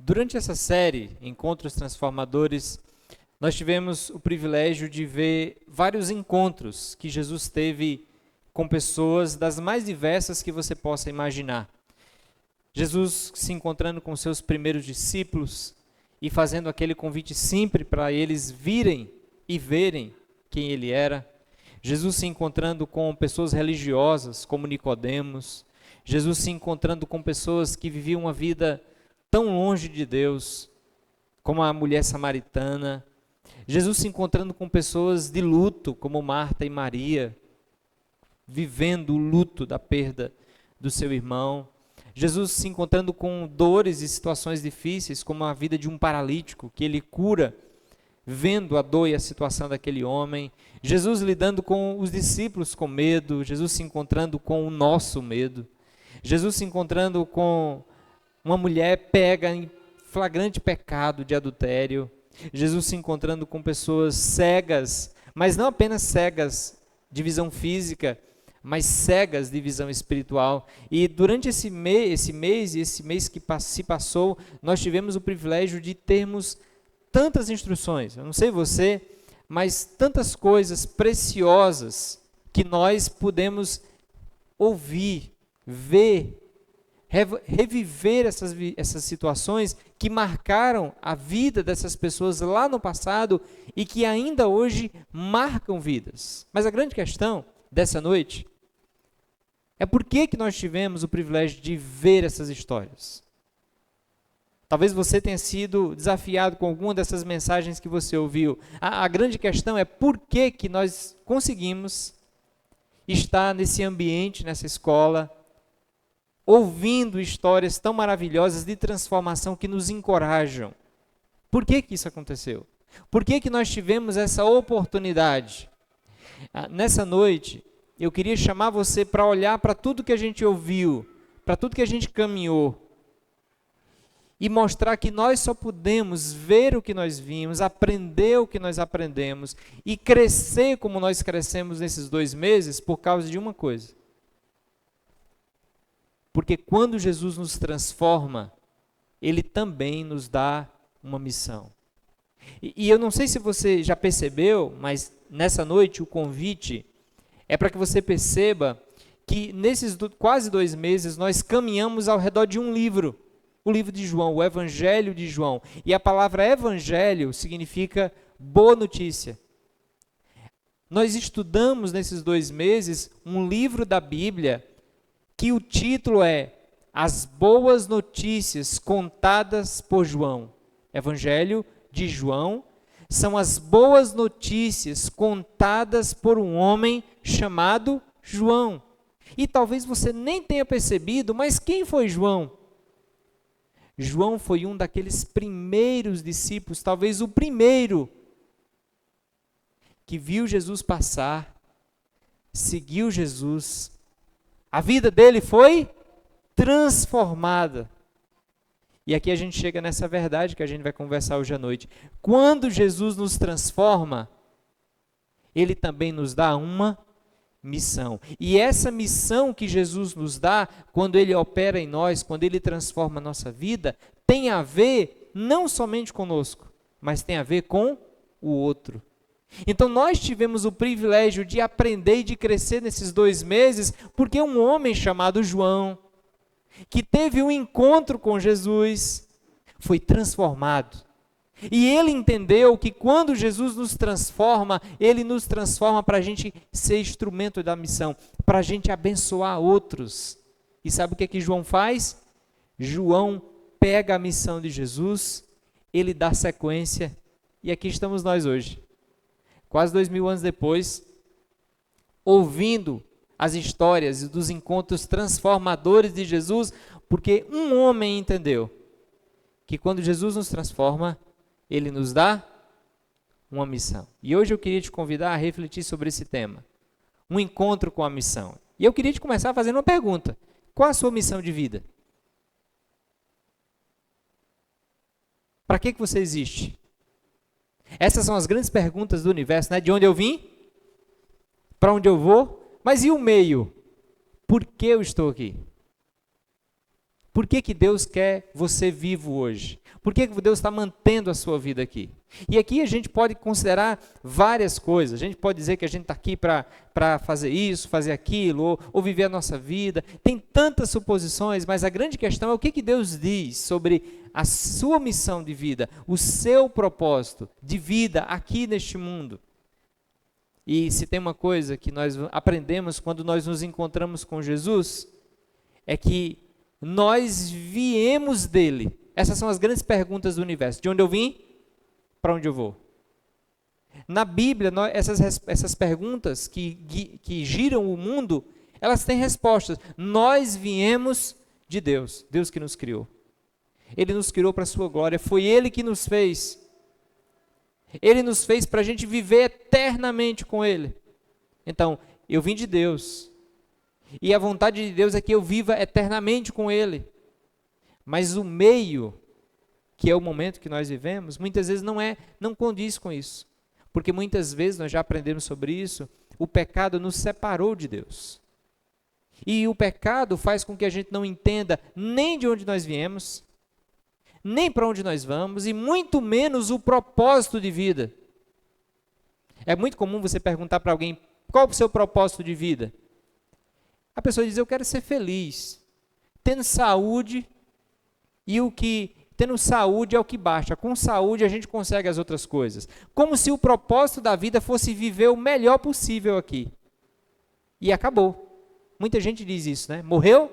Durante essa série, Encontros Transformadores, nós tivemos o privilégio de ver vários encontros que Jesus teve com pessoas das mais diversas que você possa imaginar. Jesus se encontrando com seus primeiros discípulos e fazendo aquele convite simples para eles virem e verem quem ele era. Jesus se encontrando com pessoas religiosas, como Nicodemos. Jesus se encontrando com pessoas que viviam uma vida tão longe de Deus, como a mulher samaritana. Jesus se encontrando com pessoas de luto, como Marta e Maria, vivendo o luto da perda do seu irmão. Jesus se encontrando com dores e situações difíceis, como a vida de um paralítico, que ele cura, vendo a dor e a situação daquele homem. Jesus lidando com os discípulos com medo. Jesus se encontrando com o nosso medo. Jesus se encontrando com uma mulher pega em flagrante pecado de adultério. Jesus se encontrando com pessoas cegas, mas não apenas cegas de visão física, mas cegas de visão espiritual. E durante esse mês que se passou, nós tivemos o privilégio de termos tantas instruções. Eu não sei você, mas tantas coisas preciosas que nós pudemos ouvir, ver, reviver essas situações que marcaram a vida dessas pessoas lá no passado e que ainda hoje marcam vidas. Mas a grande questão dessa noite é por que nós tivemos o privilégio de ver essas histórias. Talvez você tenha sido desafiado com alguma dessas mensagens que você ouviu. A grande questão é por que nós conseguimos estar nesse ambiente, nessa escola, ouvindo histórias tão maravilhosas de transformação que nos encorajam. Por que isso aconteceu? Por que nós tivemos essa oportunidade? Nessa noite, eu queria chamar você para olhar para tudo que a gente ouviu, para tudo que a gente caminhou, e mostrar que nós só podemos ver o que nós vimos, aprender o que nós aprendemos e crescer como nós crescemos nesses 2 meses por causa de uma coisa. Porque quando Jesus nos transforma, Ele também nos dá uma missão. E eu não sei se você já percebeu, mas nessa noite o convite é para que você perceba que nesses quase 2 meses nós caminhamos ao redor de um livro, o livro de João, o Evangelho de João. E a palavra Evangelho significa boa notícia. Nós estudamos nesses 2 meses um livro da Bíblia que o título é As Boas Notícias Contadas por João. Evangelho de João são as boas notícias contadas por um homem chamado João. E talvez você nem tenha percebido, mas quem foi João? João foi um daqueles primeiros discípulos, talvez o primeiro, que viu Jesus passar, seguiu Jesus. A vida dele foi transformada. E aqui a gente chega nessa verdade que a gente vai conversar hoje à noite. Quando Jesus nos transforma, Ele também nos dá uma missão. E essa missão que Jesus nos dá, quando Ele opera em nós, quando Ele transforma a nossa vida, tem a ver não somente conosco, mas tem a ver com o outro. Então nós tivemos o privilégio de aprender e de crescer nesses 2 meses, porque um homem chamado João, que teve um encontro com Jesus, foi transformado. E ele entendeu que quando Jesus nos transforma, Ele nos transforma para a gente ser instrumento da missão, para a gente abençoar outros. E sabe o que João faz? João pega a missão de Jesus, ele dá sequência, e aqui estamos nós hoje. Quase 2000 anos depois, ouvindo as histórias dos encontros transformadores de Jesus, porque um homem entendeu que quando Jesus nos transforma, Ele nos dá uma missão. E hoje eu queria te convidar a refletir sobre esse tema, um encontro com a missão. E eu queria te começar fazendo uma pergunta: qual a sua missão de vida? Para que você existe? Essas são as grandes perguntas do universo, né? De onde eu vim? Para onde eu vou? Mas e o meio? Por que eu estou aqui? Por que que Deus quer você vivo hoje? Por que que Deus está mantendo a sua vida aqui? E aqui a gente pode considerar várias coisas. A gente pode dizer que a gente está aqui para fazer isso, fazer aquilo, ou viver a nossa vida. Tem tantas suposições, mas a grande questão é o que que Deus diz sobre a sua missão de vida, o seu propósito de vida aqui neste mundo. E se tem uma coisa que nós aprendemos quando nós nos encontramos com Jesus, é que nós viemos dele. Essas são as grandes perguntas do universo. De onde eu vim? Para onde eu vou? Na Bíblia, essas perguntas que giram o mundo, elas têm respostas. Nós viemos de Deus, Deus que nos criou. Ele nos criou para a sua glória, foi Ele que nos fez. Ele nos fez para a gente viver eternamente com Ele. Então, eu vim de Deus. E a vontade de Deus é que eu viva eternamente com Ele. Mas o meio, que é o momento que nós vivemos, muitas vezes não condiz com isso. Porque muitas vezes, nós já aprendemos sobre isso, o pecado nos separou de Deus. E o pecado faz com que a gente não entenda nem de onde nós viemos, nem para onde nós vamos, e muito menos o propósito de vida. É muito comum você perguntar para alguém, qual é o seu propósito de vida? A pessoa diz, eu quero ser feliz, tendo saúde, tendo saúde é o que basta. Com saúde a gente consegue as outras coisas. Como se o propósito da vida fosse viver o melhor possível aqui. E acabou. Muita gente diz isso, né? Morreu?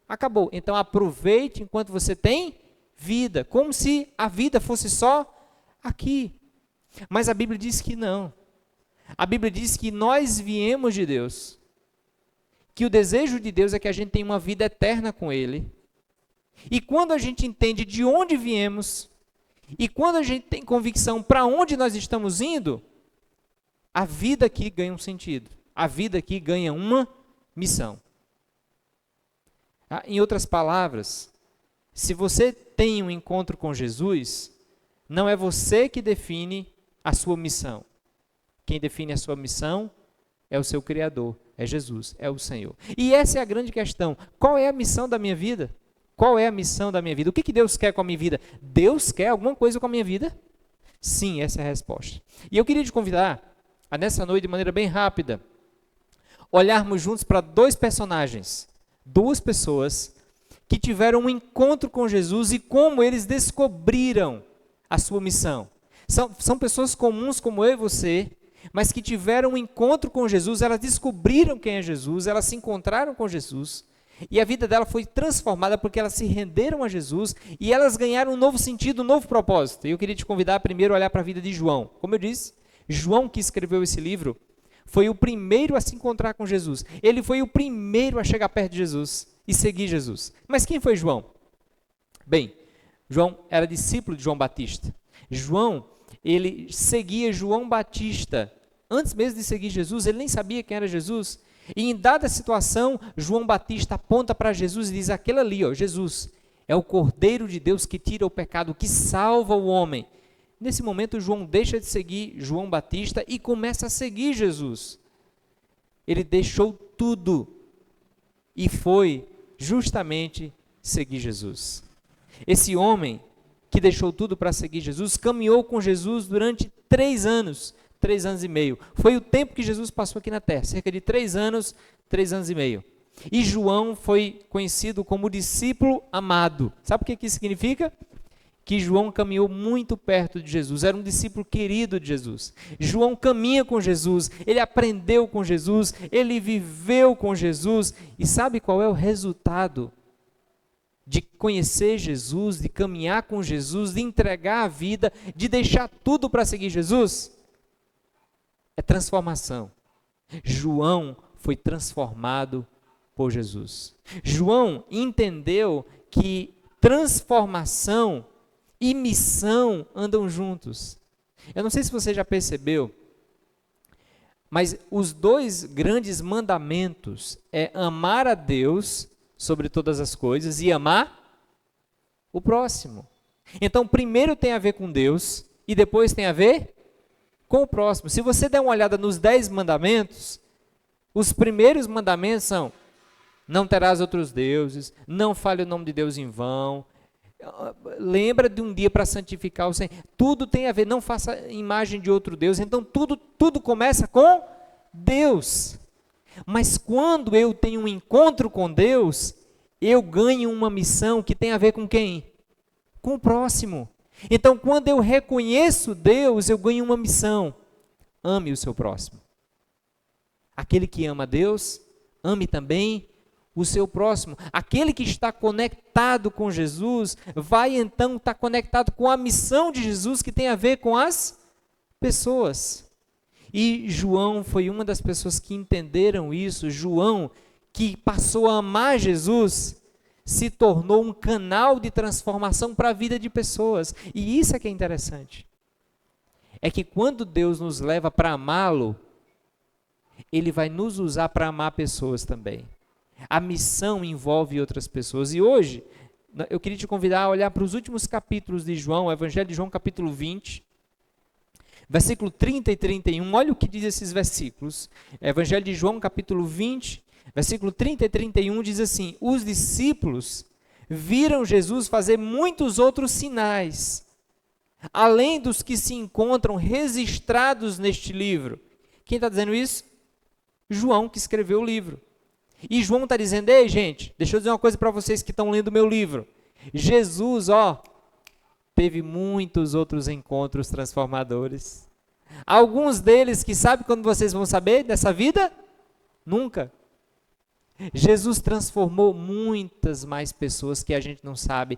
Acabou. Então aproveite enquanto você tem vida. Como se a vida fosse só aqui. Mas a Bíblia diz que não. A Bíblia diz que nós viemos de Deus. Que o desejo de Deus é que a gente tenha uma vida eterna com Ele. E quando a gente entende de onde viemos, e quando a gente tem convicção para onde nós estamos indo, a vida aqui ganha um sentido. A vida aqui ganha uma missão. Em outras palavras, se você tem um encontro com Jesus, não é você que define a sua missão. Quem define a sua missão é o seu Criador, é Jesus, é o Senhor. E essa é a grande questão. Qual é a missão da minha vida? Qual é a missão da minha vida? O que Deus quer com a minha vida? Deus quer alguma coisa com a minha vida? Sim, essa é a resposta. E eu queria te convidar, a nessa noite, de maneira bem rápida, olharmos juntos para dois personagens, duas pessoas que tiveram um encontro com Jesus e como eles descobriram a sua missão. São pessoas comuns como eu e você, mas que tiveram um encontro com Jesus, elas descobriram quem é Jesus, elas se encontraram com Jesus, e a vida dela foi transformada porque elas se renderam a Jesus e elas ganharam um novo sentido, um novo propósito. E eu queria te convidar primeiro a olhar para a vida de João. Como eu disse, João, que escreveu esse livro, foi o primeiro a se encontrar com Jesus. Ele foi o primeiro a chegar perto de Jesus e seguir Jesus. Mas quem foi João? Bem, João era discípulo de João Batista. João, ele seguia João Batista. Antes mesmo de seguir Jesus, ele nem sabia quem era Jesus. E em dada situação, João Batista aponta para Jesus e diz, aquele ali, ó, Jesus, é o Cordeiro de Deus que tira o pecado, que salva o homem. Nesse momento, João deixa de seguir João Batista e começa a seguir Jesus. Ele deixou tudo e foi justamente seguir Jesus. Esse homem que deixou tudo para seguir Jesus, caminhou com Jesus durante 3 anos. 3 anos e meio. Foi o tempo que Jesus passou aqui na terra, cerca de 3 anos, 3 anos e meio. E João foi conhecido como discípulo amado. Sabe o que isso significa? Que João caminhou muito perto de Jesus, era um discípulo querido de Jesus. João caminha com Jesus, ele aprendeu com Jesus, ele viveu com Jesus. E sabe qual é o resultado de conhecer Jesus, de caminhar com Jesus, de entregar a vida, de deixar tudo para seguir Jesus? É transformação. João foi transformado por Jesus. João entendeu que transformação e missão andam juntos. Eu não sei se você já percebeu, mas os 2 grandes mandamentos é amar a Deus sobre todas as coisas e amar o próximo. Então, primeiro tem a ver com Deus e depois tem a ver com o próximo. Se você der uma olhada nos 10 mandamentos, os primeiros mandamentos são Não terás outros deuses, não fale o nome de Deus em vão. Lembra de um dia para santificar o Senhor. Tudo tem a ver, não faça imagem de outro Deus. Então tudo começa com Deus. Mas quando eu tenho um encontro com Deus, eu ganho uma missão que tem a ver com quem? Com o próximo. Então quando eu reconheço Deus, eu ganho uma missão. Ame o seu próximo. Aquele que ama Deus, ame também o seu próximo. Aquele que está conectado com Jesus, vai então estar conectado com a missão de Jesus, que tem a ver com as pessoas. E João foi uma das pessoas que entenderam isso. João, que passou a amar Jesus, se tornou um canal de transformação para a vida de pessoas. E isso é que é interessante. É que quando Deus nos leva para amá-lo, Ele vai nos usar para amar pessoas também. A missão envolve outras pessoas. E hoje, eu queria te convidar a olhar para os últimos capítulos de João, o Evangelho de João, capítulo 20, versículo 30 e 31. Olha o que diz esses versículos. Evangelho de João, capítulo 20, versículo 30 e 31, diz assim: os discípulos viram Jesus fazer muitos outros sinais, além dos que se encontram registrados neste livro. Quem está dizendo isso? João, que escreveu o livro. E João está dizendo: ei, gente, deixa eu dizer uma coisa para vocês que estão lendo o meu livro. Jesus, teve muitos outros encontros transformadores. Alguns deles que sabe quando vocês vão saber dessa vida? Nunca. Jesus transformou muitas mais pessoas que a gente não sabe.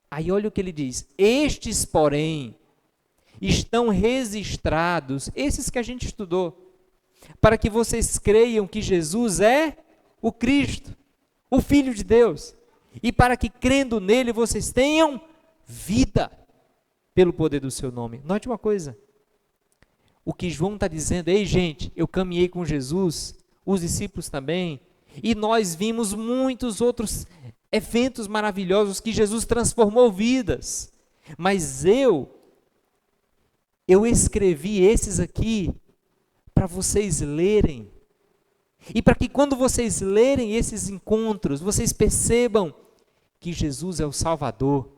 Aí olha o que ele diz: estes, porém, estão registrados, esses que a gente estudou, para que vocês creiam que Jesus é o Cristo, o Filho de Deus, e para que crendo nele vocês tenham vida pelo poder do seu nome. Note uma coisa, o que João está dizendo: ei, gente, eu caminhei com Jesus, os discípulos também, e nós vimos muitos outros eventos maravilhosos que Jesus transformou vidas, mas eu escrevi esses aqui para vocês lerem, e para que quando vocês lerem esses encontros, vocês percebam que Jesus é o Salvador,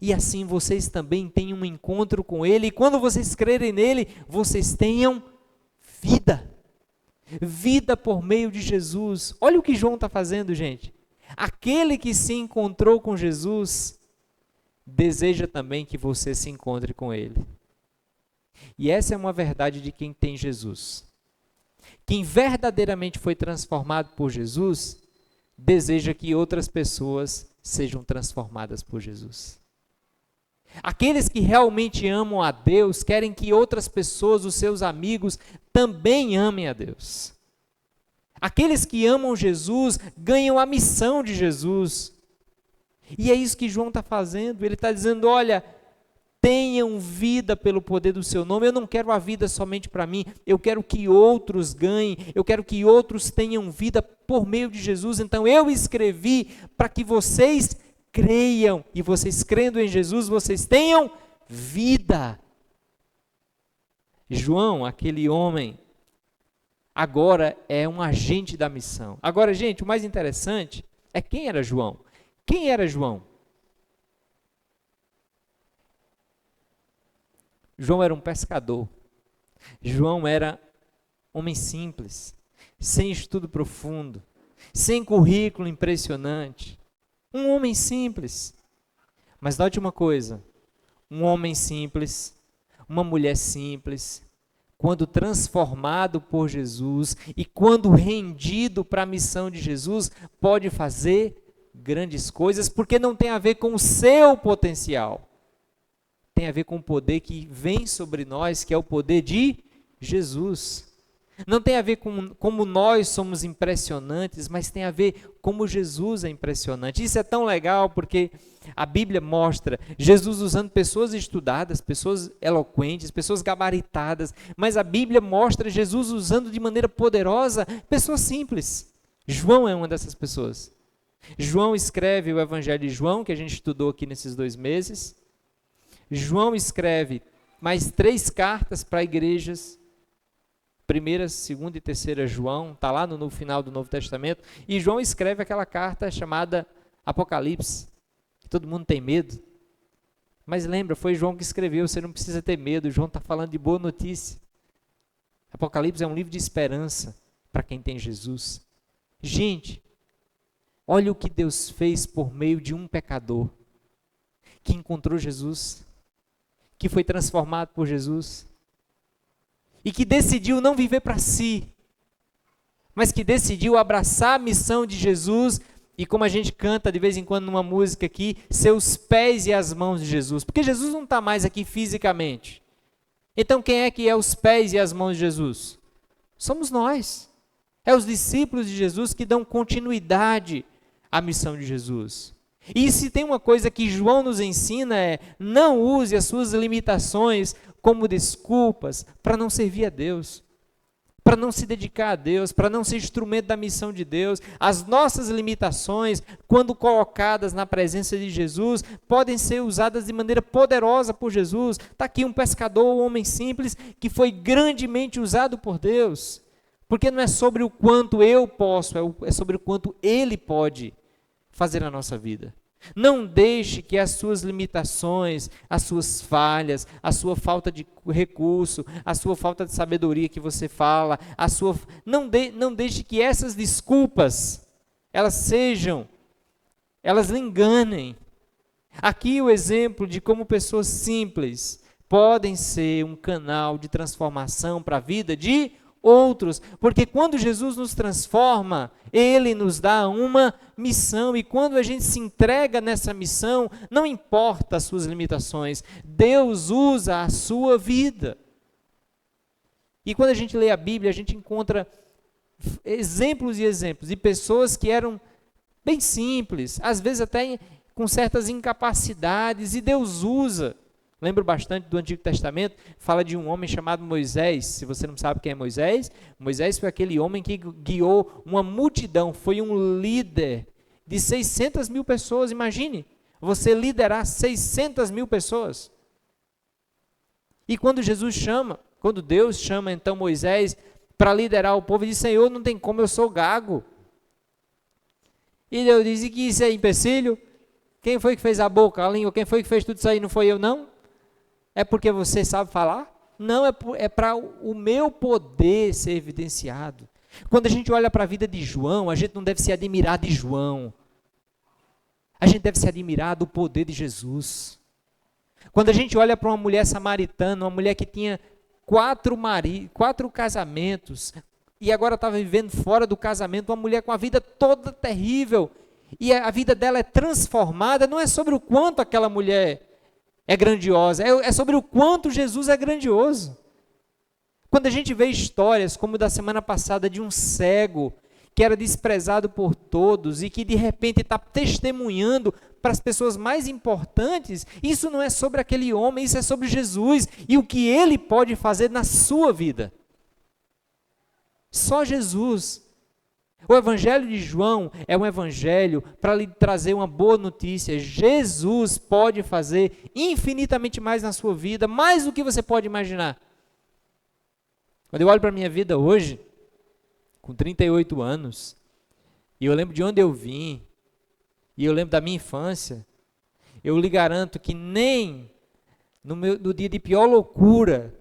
e assim vocês também tenham um encontro com Ele, e quando vocês crerem nele, vocês tenham vida, vida por meio de Jesus. Olha o que João está fazendo, gente. Aquele que se encontrou com Jesus, deseja também que você se encontre com Ele. E essa é uma verdade de quem tem Jesus. Quem verdadeiramente foi transformado por Jesus, deseja que outras pessoas sejam transformadas por Jesus. Aqueles que realmente amam a Deus, querem que outras pessoas, os seus amigos, também amem a Deus. Aqueles que amam Jesus, ganham a missão de Jesus. E é isso que João está fazendo. Ele está dizendo: olha, tenham vida pelo poder do seu nome. Eu não quero a vida somente para mim, eu quero que outros ganhem, eu quero que outros tenham vida por meio de Jesus. Então eu escrevi para que vocês creiam, e vocês crendo em Jesus, vocês tenham vida. João, aquele homem, agora é um agente da missão. Agora, gente, o mais interessante é quem era João. Quem era João? João era um pescador. João era homem simples, sem estudo profundo, sem currículo impressionante. Um homem simples. Mas note uma coisa, um homem simples, uma mulher simples, quando transformado por Jesus e quando rendido para a missão de Jesus, pode fazer grandes coisas, porque não tem a ver com o seu potencial. Tem a ver com o poder que vem sobre nós, que é o poder de Jesus. Não tem a ver com como nós somos impressionantes, mas tem a ver como Jesus é impressionante. Isso é tão legal porque a Bíblia mostra Jesus usando pessoas estudadas, pessoas eloquentes, pessoas gabaritadas, mas a Bíblia mostra Jesus usando de maneira poderosa pessoas simples. João é uma dessas pessoas. João escreve o Evangelho de João, que a gente estudou aqui nesses 2 meses. João escreve mais 3 cartas para igrejas. 1ª, 2ª e 3ª João, está lá no final do Novo Testamento, e João escreve aquela carta chamada Apocalipse, que todo mundo tem medo. Mas lembra, foi João que escreveu, você não precisa ter medo, João está falando de boa notícia. Apocalipse é um livro de esperança para quem tem Jesus. Gente, olha o que Deus fez por meio de um pecador, que encontrou Jesus, que foi transformado por Jesus, e que decidiu não viver para si, mas que decidiu abraçar a missão de Jesus, e como a gente canta de vez em quando numa música aqui, seus pés e as mãos de Jesus, porque Jesus não está mais aqui fisicamente. Então quem é que é os pés e as mãos de Jesus? Somos nós. É os discípulos de Jesus que dão continuidade à missão de Jesus. E se tem uma coisa que João nos ensina é, não use as suas limitações como desculpas para não servir a Deus, para não se dedicar a Deus, para não ser instrumento da missão de Deus. As nossas limitações, quando colocadas na presença de Jesus, podem ser usadas de maneira poderosa por Jesus. Está aqui um pescador, um homem simples, que foi grandemente usado por Deus, porque não é sobre o quanto eu posso, é sobre o quanto Ele pode fazer na nossa vida. Não deixe que as suas limitações, as suas falhas, a sua falta de recurso, a sua falta de sabedoria que você fala, não deixe que essas desculpas, elas lhe enganem. Aqui o exemplo de como pessoas simples podem ser um canal de transformação para a vida de outros, porque quando Jesus nos transforma, Ele nos dá uma missão, e quando a gente se entrega nessa missão, não importa as suas limitações, Deus usa a sua vida. E quando a gente lê a Bíblia, a gente encontra exemplos e exemplos de pessoas que eram bem simples, às vezes até com certas incapacidades, e Deus usa. Lembro bastante do Antigo Testamento, fala de um homem chamado Moisés. Se você não sabe quem é Moisés, Moisés foi aquele homem que guiou uma multidão, foi um líder de 600 mil pessoas. Imagine, você liderar 600 mil pessoas. E quando Deus chama então Moisés para liderar o povo, ele diz, Senhor, não tem como, eu sou gago. E Deus diz que isso é empecilho. Quem foi que fez a boca, a língua, quem foi que fez tudo isso aí? Não foi eu, não? É porque você sabe falar? Não, é para o meu poder ser evidenciado. Quando a gente olha para a vida de João, a gente não deve se admirar de João. A gente deve se admirar do poder de Jesus. Quando a gente olha para uma mulher samaritana, uma mulher que tinha 4 casamentos, e agora estava vivendo fora do casamento, uma mulher com a vida toda terrível, e a vida dela é transformada, não é sobre o quanto aquela mulher é grandiosa, é sobre o quanto Jesus é grandioso. Quando a gente vê histórias como da semana passada de um cego que era desprezado por todos e que de repente está testemunhando para as pessoas mais importantes, isso não é sobre aquele homem, isso é sobre Jesus e o que Ele pode fazer na sua vida. Só Jesus. O evangelho de João é um evangelho para lhe trazer uma boa notícia. Jesus pode fazer infinitamente mais na sua vida, mais do que você pode imaginar. Quando eu olho para a minha vida hoje, com 38 anos, e eu lembro de onde eu vim, e eu lembro da minha infância, eu lhe garanto que nem no dia de pior loucura,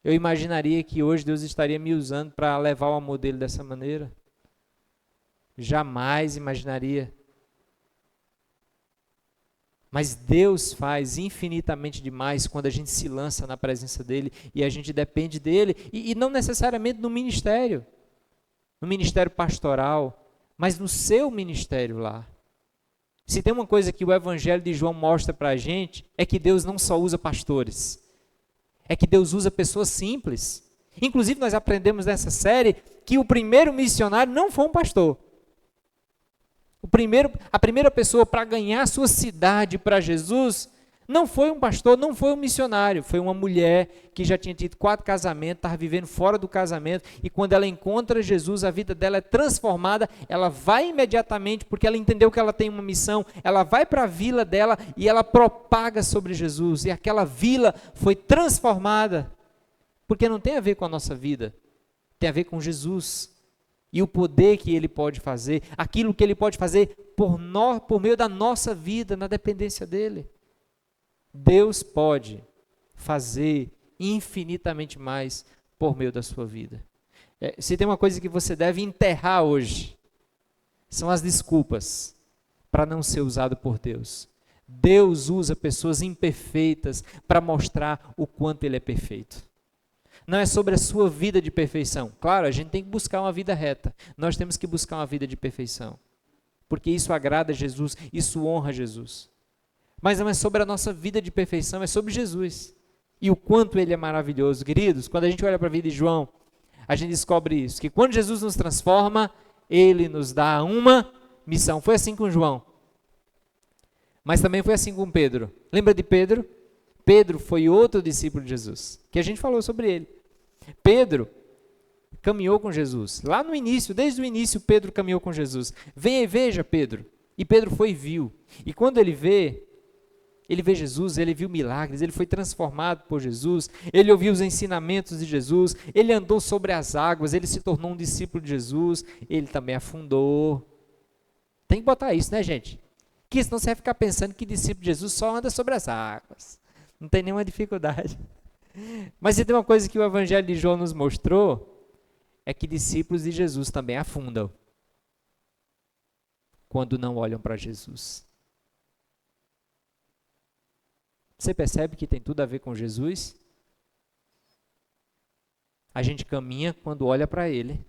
eu imaginaria que hoje Deus estaria me usando para levar o amor dele dessa maneira. Jamais imaginaria. Mas Deus faz infinitamente demais quando a gente se lança na presença dele e a gente depende dele. E não necessariamente no ministério pastoral, mas no seu ministério lá. Se tem uma coisa que o Evangelho de João mostra para a gente, é que Deus não só usa pastores. É que Deus usa pessoas simples. Inclusive, nós aprendemos nessa série que o primeiro missionário não foi um pastor. A primeira pessoa para ganhar sua cidade para Jesus não foi um pastor, não foi um missionário. Foi uma mulher que já tinha tido 4 casamentos, estava vivendo fora do casamento. E quando ela encontra Jesus, a vida dela é transformada. Ela vai imediatamente, porque ela entendeu que ela tem uma missão. Ela vai para a vila dela e ela propaga sobre Jesus. E aquela vila foi transformada Porque não tem a ver com a nossa vida, tem a ver com Jesus e o poder que Ele pode fazer, aquilo que Ele pode fazer por meio da nossa vida, na dependência dEle. Deus pode fazer infinitamente mais por meio da sua vida. Se tem uma coisa que você deve enterrar hoje, são as desculpas para não ser usado por Deus. Deus usa pessoas imperfeitas para mostrar o quanto Ele é perfeito. Não é sobre a sua vida de perfeição. Claro, a gente tem que buscar uma vida reta. Nós temos que buscar uma vida de perfeição. Porque isso agrada a Jesus, isso honra Jesus. Mas não é sobre a nossa vida de perfeição, é sobre Jesus. E o quanto Ele é maravilhoso. Queridos, quando a gente olha para a vida de João, a gente descobre isso, que quando Jesus nos transforma, Ele nos dá uma missão. Foi assim com João. Mas também foi assim com Pedro. Lembra de Pedro? Pedro foi outro discípulo de Jesus, que a gente falou sobre ele. Pedro caminhou com Jesus. Lá no início, desde o início, Pedro caminhou com Jesus. Venha e veja Pedro. E Pedro foi e viu. E quando ele vê Jesus, ele viu milagres, ele foi transformado por Jesus, ele ouviu os ensinamentos de Jesus, ele andou sobre as águas, ele se tornou um discípulo de Jesus, ele também afundou. Tem que botar isso, né, gente? Que senão você vai ficar pensando que discípulo de Jesus só anda sobre as águas. Não tem nenhuma dificuldade. Mas se tem uma coisa que o Evangelho de João nos mostrou, é que discípulos de Jesus também afundam quando não olham para Jesus. Você percebe que tem tudo a ver com Jesus? A gente caminha quando olha para Ele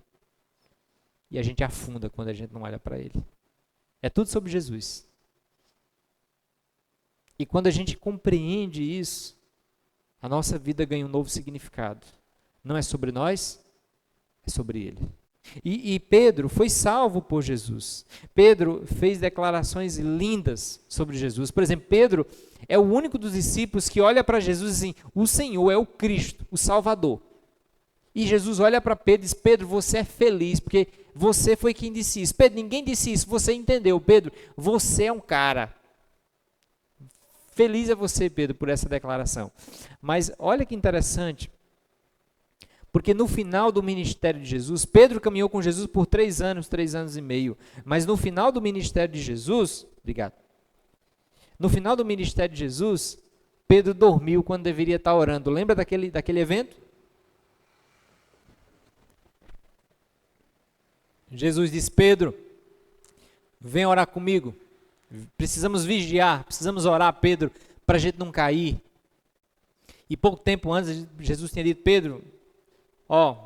e a gente afunda quando a gente não olha para Ele. É tudo sobre Jesus. E quando a gente compreende isso, a nossa vida ganha um novo significado. Não é sobre nós, é sobre Ele. E Pedro foi salvo por Jesus. Pedro fez declarações lindas sobre Jesus. Por exemplo, Pedro é o único dos discípulos que olha para Jesus e diz assim, o Senhor é o Cristo, o Salvador. E Jesus olha para Pedro e diz, Pedro, você é feliz, porque você foi quem disse isso. Pedro, ninguém disse isso, você entendeu. Pedro, você é um cara. Feliz é você, Pedro, por essa declaração. Mas olha que interessante, porque no final do ministério de Jesus, Pedro caminhou com Jesus por 3 anos e meio. Mas no final do ministério de Jesus, no final do ministério de Jesus, Pedro dormiu quando deveria estar orando. Lembra daquele evento? Jesus disse, Pedro, vem orar comigo. Precisamos vigiar, precisamos orar, Pedro, para a gente não cair. E pouco tempo antes, Jesus tinha dito, Pedro,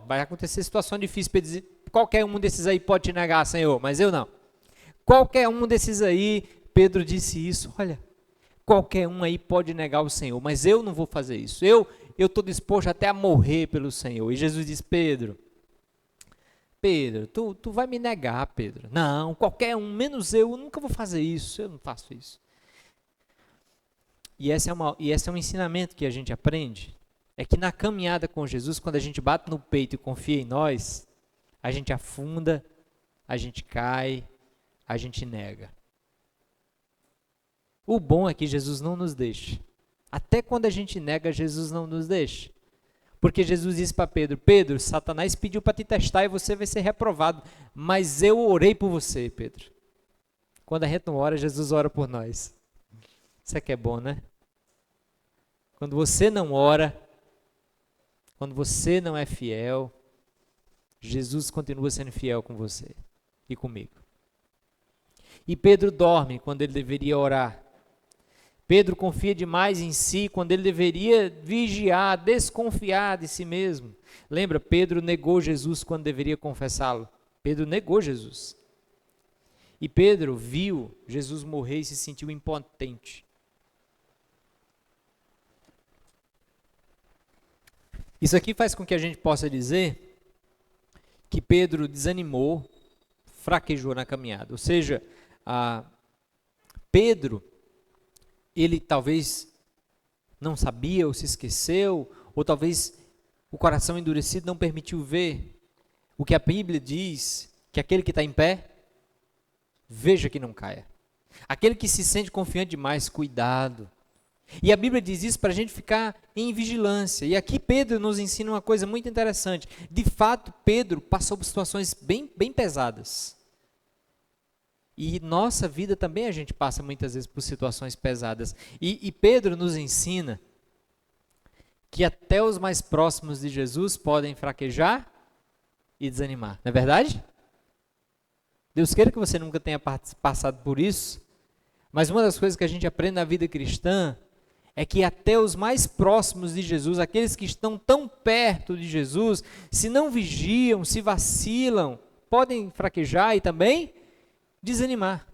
vai acontecer situação difícil. Pedro dizia, qualquer um desses aí pode te negar, Senhor, mas eu não. Qualquer um desses aí, Pedro disse isso, olha, qualquer um aí pode negar o Senhor, mas eu não vou fazer isso. Eu estou disposto até a morrer pelo Senhor. E Jesus disse, Pedro, tu vai me negar, Pedro. Não, qualquer um, menos eu nunca vou fazer isso, eu não faço isso. E esse é um ensinamento que a gente aprende, é que na caminhada com Jesus, quando a gente bate no peito e confia em nós, a gente afunda, a gente cai, a gente nega. O bom é que Jesus não nos deixa. Até quando a gente nega, Jesus não nos deixa. Porque Jesus disse para Pedro, Pedro, Satanás pediu para te testar e você vai ser reprovado, mas eu orei por você, Pedro. Quando a gente não ora, Jesus ora por nós. Isso é que é bom, né? Quando você não ora, quando você não é fiel, Jesus continua sendo fiel com você e comigo. E Pedro dorme quando ele deveria orar. Pedro confia demais em si quando ele deveria vigiar, desconfiar de si mesmo. Lembra, Pedro negou Jesus quando deveria confessá-lo. Pedro negou Jesus. E Pedro viu Jesus morrer e se sentiu impotente. Isso aqui faz com que a gente possa dizer que Pedro desanimou, fraquejou na caminhada. Ou seja, Pedro, ele talvez não sabia ou se esqueceu, ou talvez o coração endurecido não permitiu ver o que a Bíblia diz, que aquele que está em pé, veja que não caia. Aquele que se sente confiante demais, cuidado. E a Bíblia diz isso para a gente ficar em vigilância. E aqui Pedro nos ensina uma coisa muito interessante. De fato, Pedro passou por situações bem pesadas. E nossa vida também a gente passa muitas vezes por situações pesadas. E Pedro nos ensina que até os mais próximos de Jesus podem fraquejar e desanimar. Não é verdade? Deus queira que você nunca tenha passado por isso. Mas uma das coisas que a gente aprende na vida cristã é que até os mais próximos de Jesus, aqueles que estão tão perto de Jesus, se não vigiam, se vacilam, podem fraquejar e também desanimar.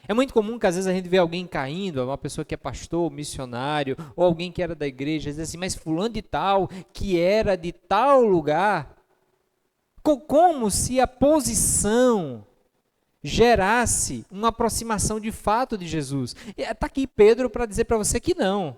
É muito comum que às vezes a gente vê alguém caindo, uma pessoa que é pastor, missionário, ou alguém que era da igreja, diz assim, mas fulano de tal, que era de tal lugar, como se a posição gerasse uma aproximação de fato de Jesus. Está aqui Pedro para dizer para você que não.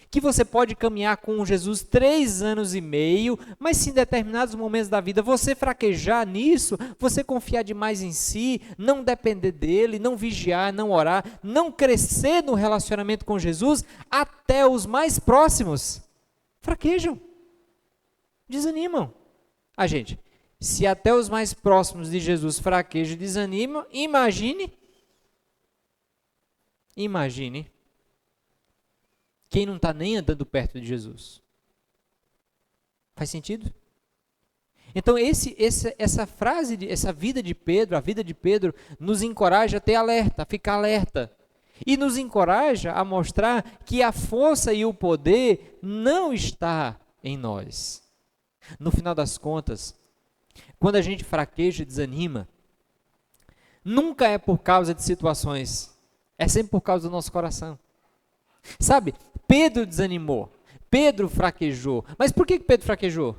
Que você pode caminhar com Jesus 3 anos e meio, mas se em determinados momentos da vida você fraquejar nisso, você confiar demais em si, não depender dele, não vigiar, não orar, não crescer no relacionamento com Jesus, até os mais próximos fraquejam, desanimam. Gente, se até os mais próximos de Jesus fraquejam e desanimam, imagine quem não está nem andando perto de Jesus. Faz sentido? Então essa frase, essa vida de Pedro, a vida de Pedro, nos encoraja a ter alerta, a ficar alerta. E nos encoraja a mostrar que a força e o poder não está em nós. No final das contas, quando a gente fraqueja e desanima, nunca é por causa de situações, é sempre por causa do nosso coração. Sabe, Pedro desanimou, Pedro fraquejou. Mas por que Pedro fraquejou?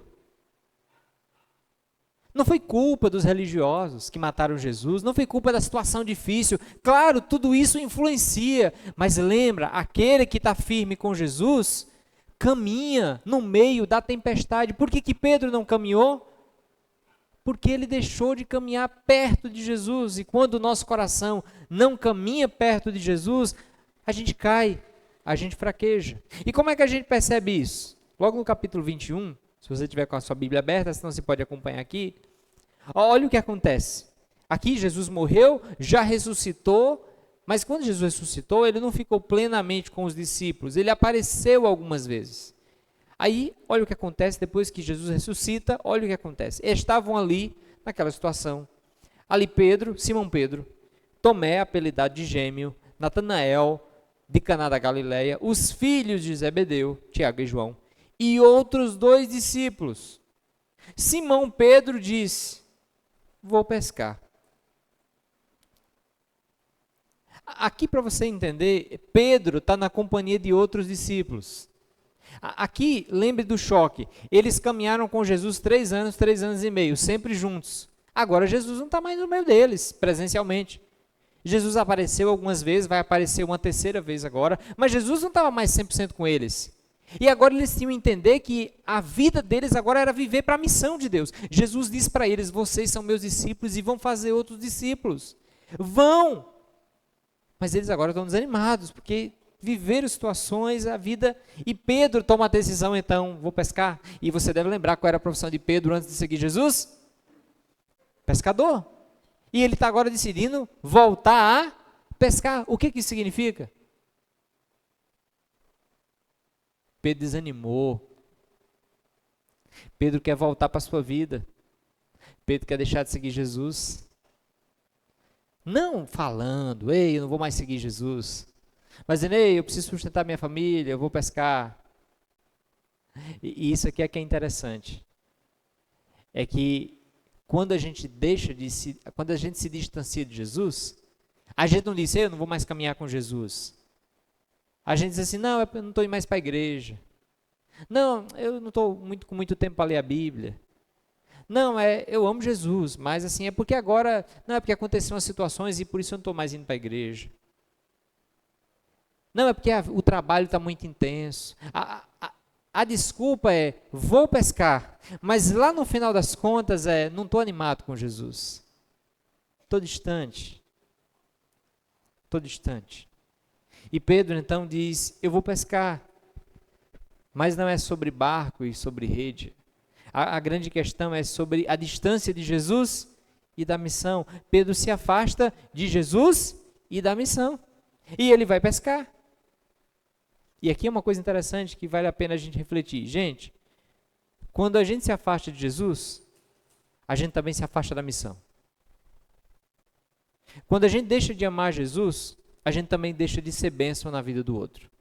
Não foi culpa dos religiosos que mataram Jesus, não foi culpa da situação difícil. Claro, tudo isso influencia, mas lembra, aquele que está firme com Jesus, caminha no meio da tempestade. Por que Pedro não caminhou? Porque ele deixou de caminhar perto de Jesus. E quando o nosso coração não caminha perto de Jesus, a gente cai, a gente fraqueja. E como é que a gente percebe isso? Logo no capítulo 21, se você tiver com a sua Bíblia aberta, senão você pode acompanhar aqui. Olha o que acontece. Aqui Jesus morreu, já ressuscitou, mas quando Jesus ressuscitou, ele não ficou plenamente com os discípulos, ele apareceu algumas vezes. Aí, olha o que acontece depois que Jesus ressuscita, olha o que acontece. Estavam ali, naquela situação, ali Pedro, Simão Pedro, Tomé, apelidado de Gêmeo, Natanael, de Caná da Galileia, os filhos de Zebedeu, Tiago e João, e outros 2 discípulos. Simão Pedro disse, vou pescar. Aqui, para você entender, Pedro está na companhia de outros discípulos. Aqui, lembre do choque, eles caminharam com Jesus 3 anos e meio, sempre juntos. Agora Jesus não está mais no meio deles, presencialmente. Jesus apareceu algumas vezes, vai aparecer uma terceira vez agora, mas Jesus não estava mais 100% com eles. E agora eles tinham que entender que a vida deles agora era viver para a missão de Deus. Jesus disse para eles, vocês são meus discípulos e vão fazer outros discípulos. Vão! Mas eles agora estão desanimados, porque viveram situações, a vida... E Pedro toma a decisão, então, vou pescar. E você deve lembrar qual era a profissão de Pedro antes de seguir Jesus? Pescador. E ele está agora decidindo voltar a pescar. O que isso significa? Pedro desanimou. Pedro quer voltar para a sua vida. Pedro quer deixar de seguir Jesus. Não falando, ei, eu não vou mais seguir Jesus. Mas dizendo, ei, eu preciso sustentar minha família, eu vou pescar. E isso aqui é que é interessante. É que quando a gente quando a gente se distancia de Jesus, a gente não diz, eu não vou mais caminhar com Jesus. A gente diz assim, não, eu não estou indo mais para a igreja. Não, eu não estou com muito tempo para ler a Bíblia. Não, eu amo Jesus, mas assim, é porque agora, não, é porque aconteceram as situações e por isso eu não estou mais indo para a igreja. Não, é porque o trabalho está muito intenso. A desculpa é, vou pescar, mas lá no final das contas não estou animado com Jesus. Estou distante. E Pedro então diz: eu vou pescar. Mas não é sobre barco e sobre rede. A grande questão é sobre a distância de Jesus e da missão. Pedro se afasta de Jesus e da missão. E ele vai pescar. E aqui é uma coisa interessante que vale a pena a gente refletir. Gente, quando a gente se afasta de Jesus, a gente também se afasta da missão. Quando a gente deixa de amar Jesus, a gente também deixa de ser bênção na vida do outro.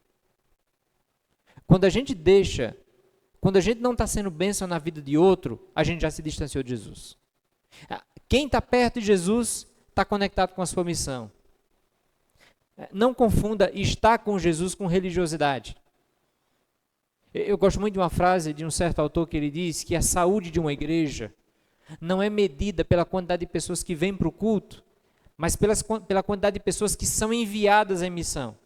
Quando a gente não está sendo bênção na vida de outro, a gente já se distanciou de Jesus. Quem está perto de Jesus está conectado com a sua missão. Não confunda estar com Jesus com religiosidade. Eu gosto muito de uma frase de um certo autor que ele diz que a saúde de uma igreja não é medida pela quantidade de pessoas que vêm para o culto, mas pela quantidade de pessoas que são enviadas em missão.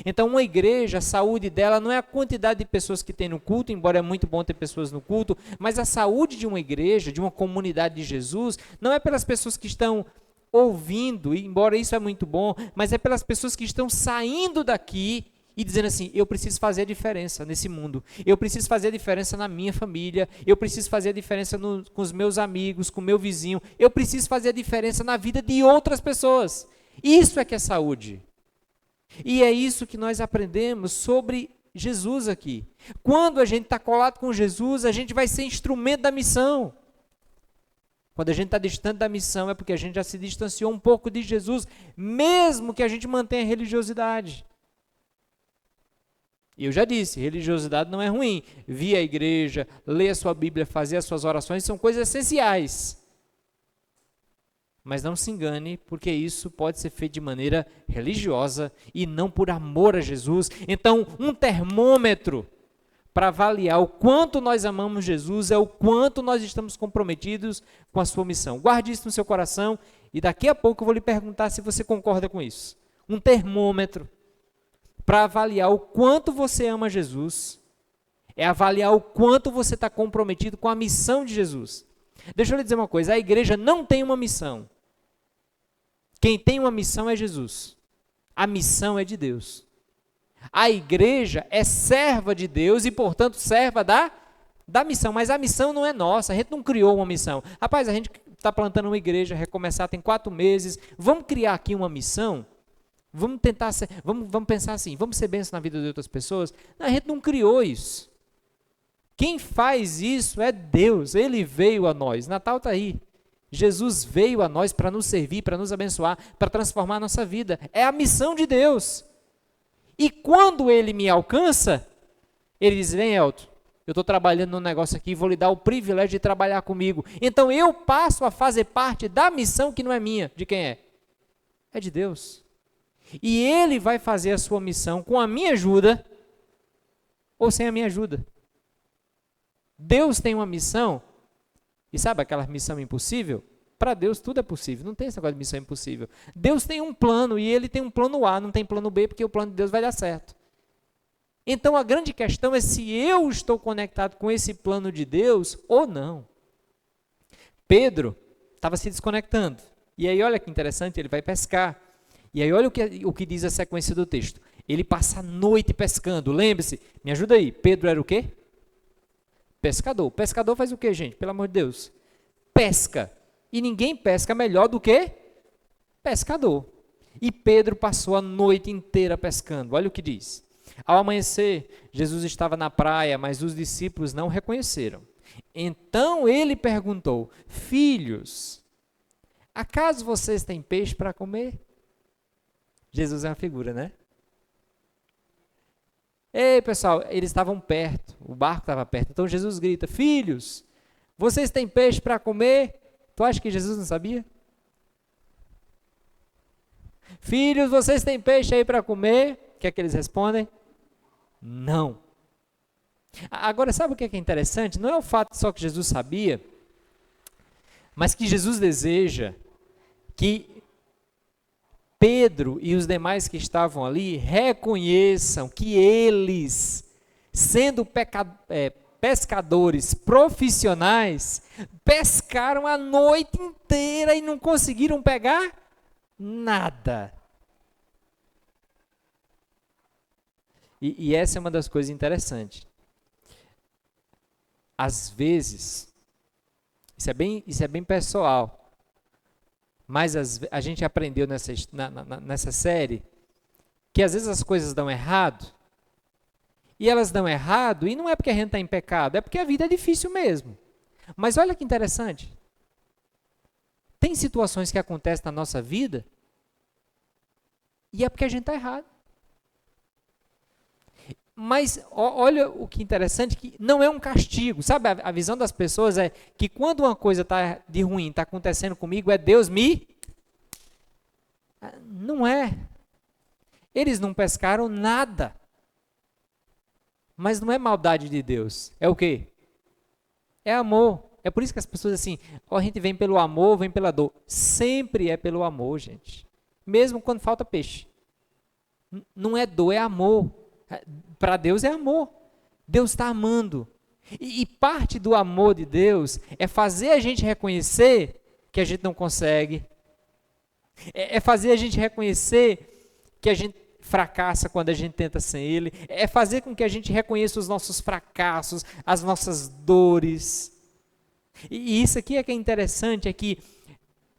Então, uma igreja, a saúde dela não é a quantidade de pessoas que tem no culto, embora é muito bom ter pessoas no culto, mas a saúde de uma igreja, de uma comunidade de Jesus, não é pelas pessoas que estão ouvindo, embora isso é muito bom, mas é pelas pessoas que estão saindo daqui e dizendo assim: eu preciso fazer a diferença nesse mundo, eu preciso fazer a diferença na minha família, eu preciso fazer a diferença com os meus amigos, com o meu vizinho, eu preciso fazer a diferença na vida de outras pessoas. Isso é que é saúde. E é isso que nós aprendemos sobre Jesus aqui. Quando a gente está colado com Jesus, a gente vai ser instrumento da missão. Quando a gente está distante da missão, é porque a gente já se distanciou um pouco de Jesus, mesmo que a gente mantenha a religiosidade. E eu já disse, religiosidade não é ruim. Vir à igreja, ler a sua Bíblia, fazer as suas orações, são coisas essenciais. Mas não se engane, porque isso pode ser feito de maneira religiosa e não por amor a Jesus. Então, um termômetro para avaliar o quanto nós amamos Jesus é o quanto nós estamos comprometidos com a sua missão. Guarde isso no seu coração e daqui a pouco eu vou lhe perguntar se você concorda com isso. Um termômetro para avaliar o quanto você ama Jesus é avaliar o quanto você está comprometido com a missão de Jesus. Deixa eu lhe dizer uma coisa, a igreja não tem uma missão. Quem tem uma missão é Jesus. A missão é de Deus. A igreja é serva de Deus e, portanto, serva da missão. Mas a missão não é nossa, a gente não criou uma missão. Rapaz, a gente está plantando uma igreja, recomeçar tem 4 meses, vamos criar aqui uma missão? Vamos tentar, vamos pensar assim, vamos ser bênção na vida de outras pessoas? Não, a gente não criou isso. Quem faz isso é Deus, Ele veio a nós. Natal está aí. Jesus veio a nós para nos servir, para nos abençoar, para transformar a nossa vida. É a missão de Deus. E quando Ele me alcança, Ele diz: vem, Elton, eu estou trabalhando num negócio aqui, vou lhe dar o privilégio de trabalhar comigo. Então eu passo a fazer parte da missão que não é minha. De quem é? É de Deus. E Ele vai fazer a sua missão com a minha ajuda ou sem a minha ajuda. Deus tem uma missão, e sabe aquela missão impossível? Para Deus tudo é possível, não tem esse negócio de missão impossível. Deus tem um plano e Ele tem um plano A, não tem plano B, porque o plano de Deus vai dar certo. Então a grande questão é se eu estou conectado com esse plano de Deus ou não. Pedro estava se desconectando, e aí olha que interessante, ele vai pescar, e aí olha o que diz a sequência do texto. Ele passa a noite pescando, lembre-se, me ajuda aí, Pedro era o quê? Pescador. Pescador faz o quê, gente? Pelo amor de Deus. Pesca. E ninguém pesca melhor do que pescador. E Pedro passou a noite inteira pescando. Olha o que diz. Ao amanhecer, Jesus estava na praia, mas os discípulos não o reconheceram. Então ele perguntou: filhos, acaso vocês têm peixe para comer? Jesus é uma figura, né? Ei, pessoal, eles estavam perto, o barco estava perto. Então Jesus grita: filhos, vocês têm peixe para comer? Tu acha que Jesus não sabia? Filhos, vocês têm peixe aí para comer? O que é que eles respondem? Não. Agora, sabe o que é interessante? Não é o fato só que Jesus sabia, mas que Jesus deseja que Pedro e os demais que estavam ali reconheçam que eles, sendo pescadores profissionais, pescaram a noite inteira e não conseguiram pegar nada. E essa é uma das coisas interessantes. Às vezes, isso é bem pessoal, mas a gente aprendeu nessa série que às vezes as coisas dão errado, e elas dão errado, e não é porque a gente está em pecado, é porque a vida é difícil mesmo. Mas olha que interessante. Tem situações que acontecem na nossa vida, e é porque a gente está errado. Mas olha o que interessante, que não é um castigo. Sabe, a visão das pessoas é que quando uma coisa de ruim está acontecendo comigo, é Deus me... Não é. Eles não pescaram nada. Mas não é maldade de Deus. É o quê? É amor. É por isso que as pessoas assim, a gente vem pelo amor, vem pela dor. Sempre é pelo amor, gente. Mesmo quando falta peixe. Não é dor, é amor. Para Deus é amor. Deus está amando. E parte do amor de Deus é fazer a gente reconhecer que a gente não consegue. É fazer a gente reconhecer que a gente fracassa quando a gente tenta sem Ele. É fazer com que a gente reconheça os nossos fracassos, as nossas dores. E isso aqui é que é interessante, é que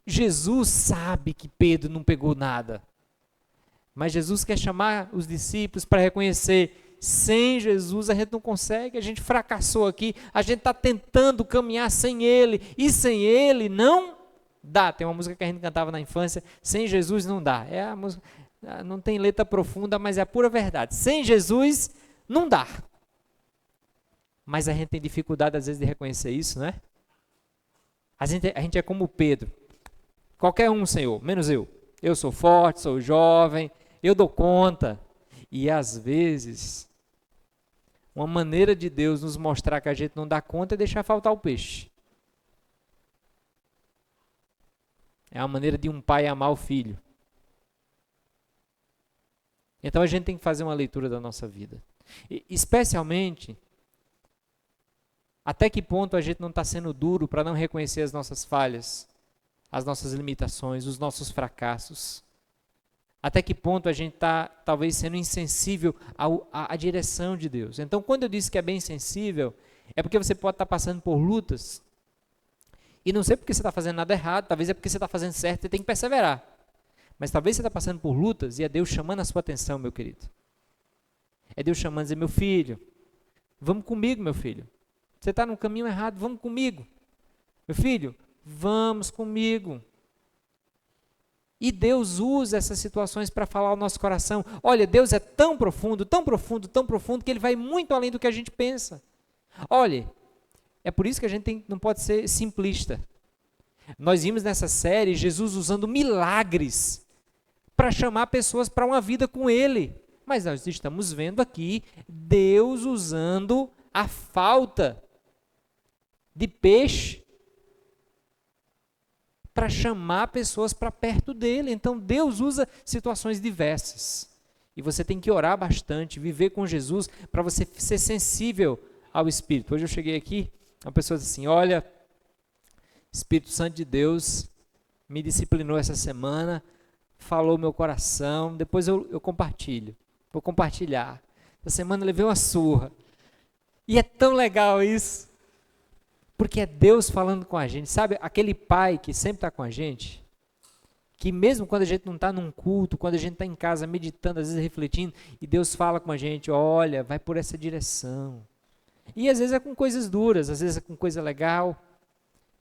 Jesus sabe que Pedro não pegou nada. Mas Jesus quer chamar os discípulos para reconhecer, sem Jesus a gente não consegue, a gente fracassou aqui, a gente está tentando caminhar sem Ele, e sem Ele não dá. Tem uma música que a gente cantava na infância, sem Jesus não dá. É a música, não tem letra profunda, mas é a pura verdade. Sem Jesus não dá. Mas a gente tem dificuldade às vezes de reconhecer isso, não é? A gente é como Pedro. Qualquer um, Senhor, menos eu. Eu sou forte, sou jovem, eu dou conta. E às vezes, uma maneira de Deus nos mostrar que a gente não dá conta é deixar faltar o peixe. É a maneira de um pai amar o filho. Então a gente tem que fazer uma leitura da nossa vida. E, especialmente, até que ponto a gente não está sendo duro para não reconhecer as nossas falhas, as nossas limitações, os nossos fracassos. Até que ponto a gente está, talvez, sendo insensível à direção de Deus. Então, quando eu disse que é bem sensível, é porque você pode estar passando por lutas, e não sei porque você está fazendo nada errado, talvez é porque você está fazendo certo, você tem que perseverar. Mas talvez você está passando por lutas, e é Deus chamando a sua atenção, meu querido. É Deus chamando e dizer, meu filho, vamos comigo, meu filho. Você está no caminho errado, vamos comigo. Meu filho, vamos comigo. E Deus usa essas situações para falar ao nosso coração. Olha, Deus é tão profundo, tão profundo, tão profundo, que Ele vai muito além do que a gente pensa. Olha, é por isso que a gente não pode ser simplista. Nós vimos nessa série Jesus usando milagres para chamar pessoas para uma vida com Ele. Mas nós estamos vendo aqui Deus usando a falta de peixe para chamar pessoas para perto dele. Então Deus usa situações diversas. E você tem que orar bastante, viver com Jesus, para você ser sensível ao Espírito. Hoje eu cheguei aqui, uma pessoa disse assim, olha, Espírito Santo de Deus me disciplinou essa semana, falou meu coração, depois eu compartilho, vou compartilhar. Essa semana eu levei uma surra. E é tão legal isso. Porque é Deus falando com a gente, sabe? Aquele pai que sempre está com a gente, que mesmo quando a gente não está num culto, quando a gente está em casa meditando, às vezes refletindo, e Deus fala com a gente, olha, vai por essa direção. E às vezes é com coisas duras, às vezes é com coisa legal.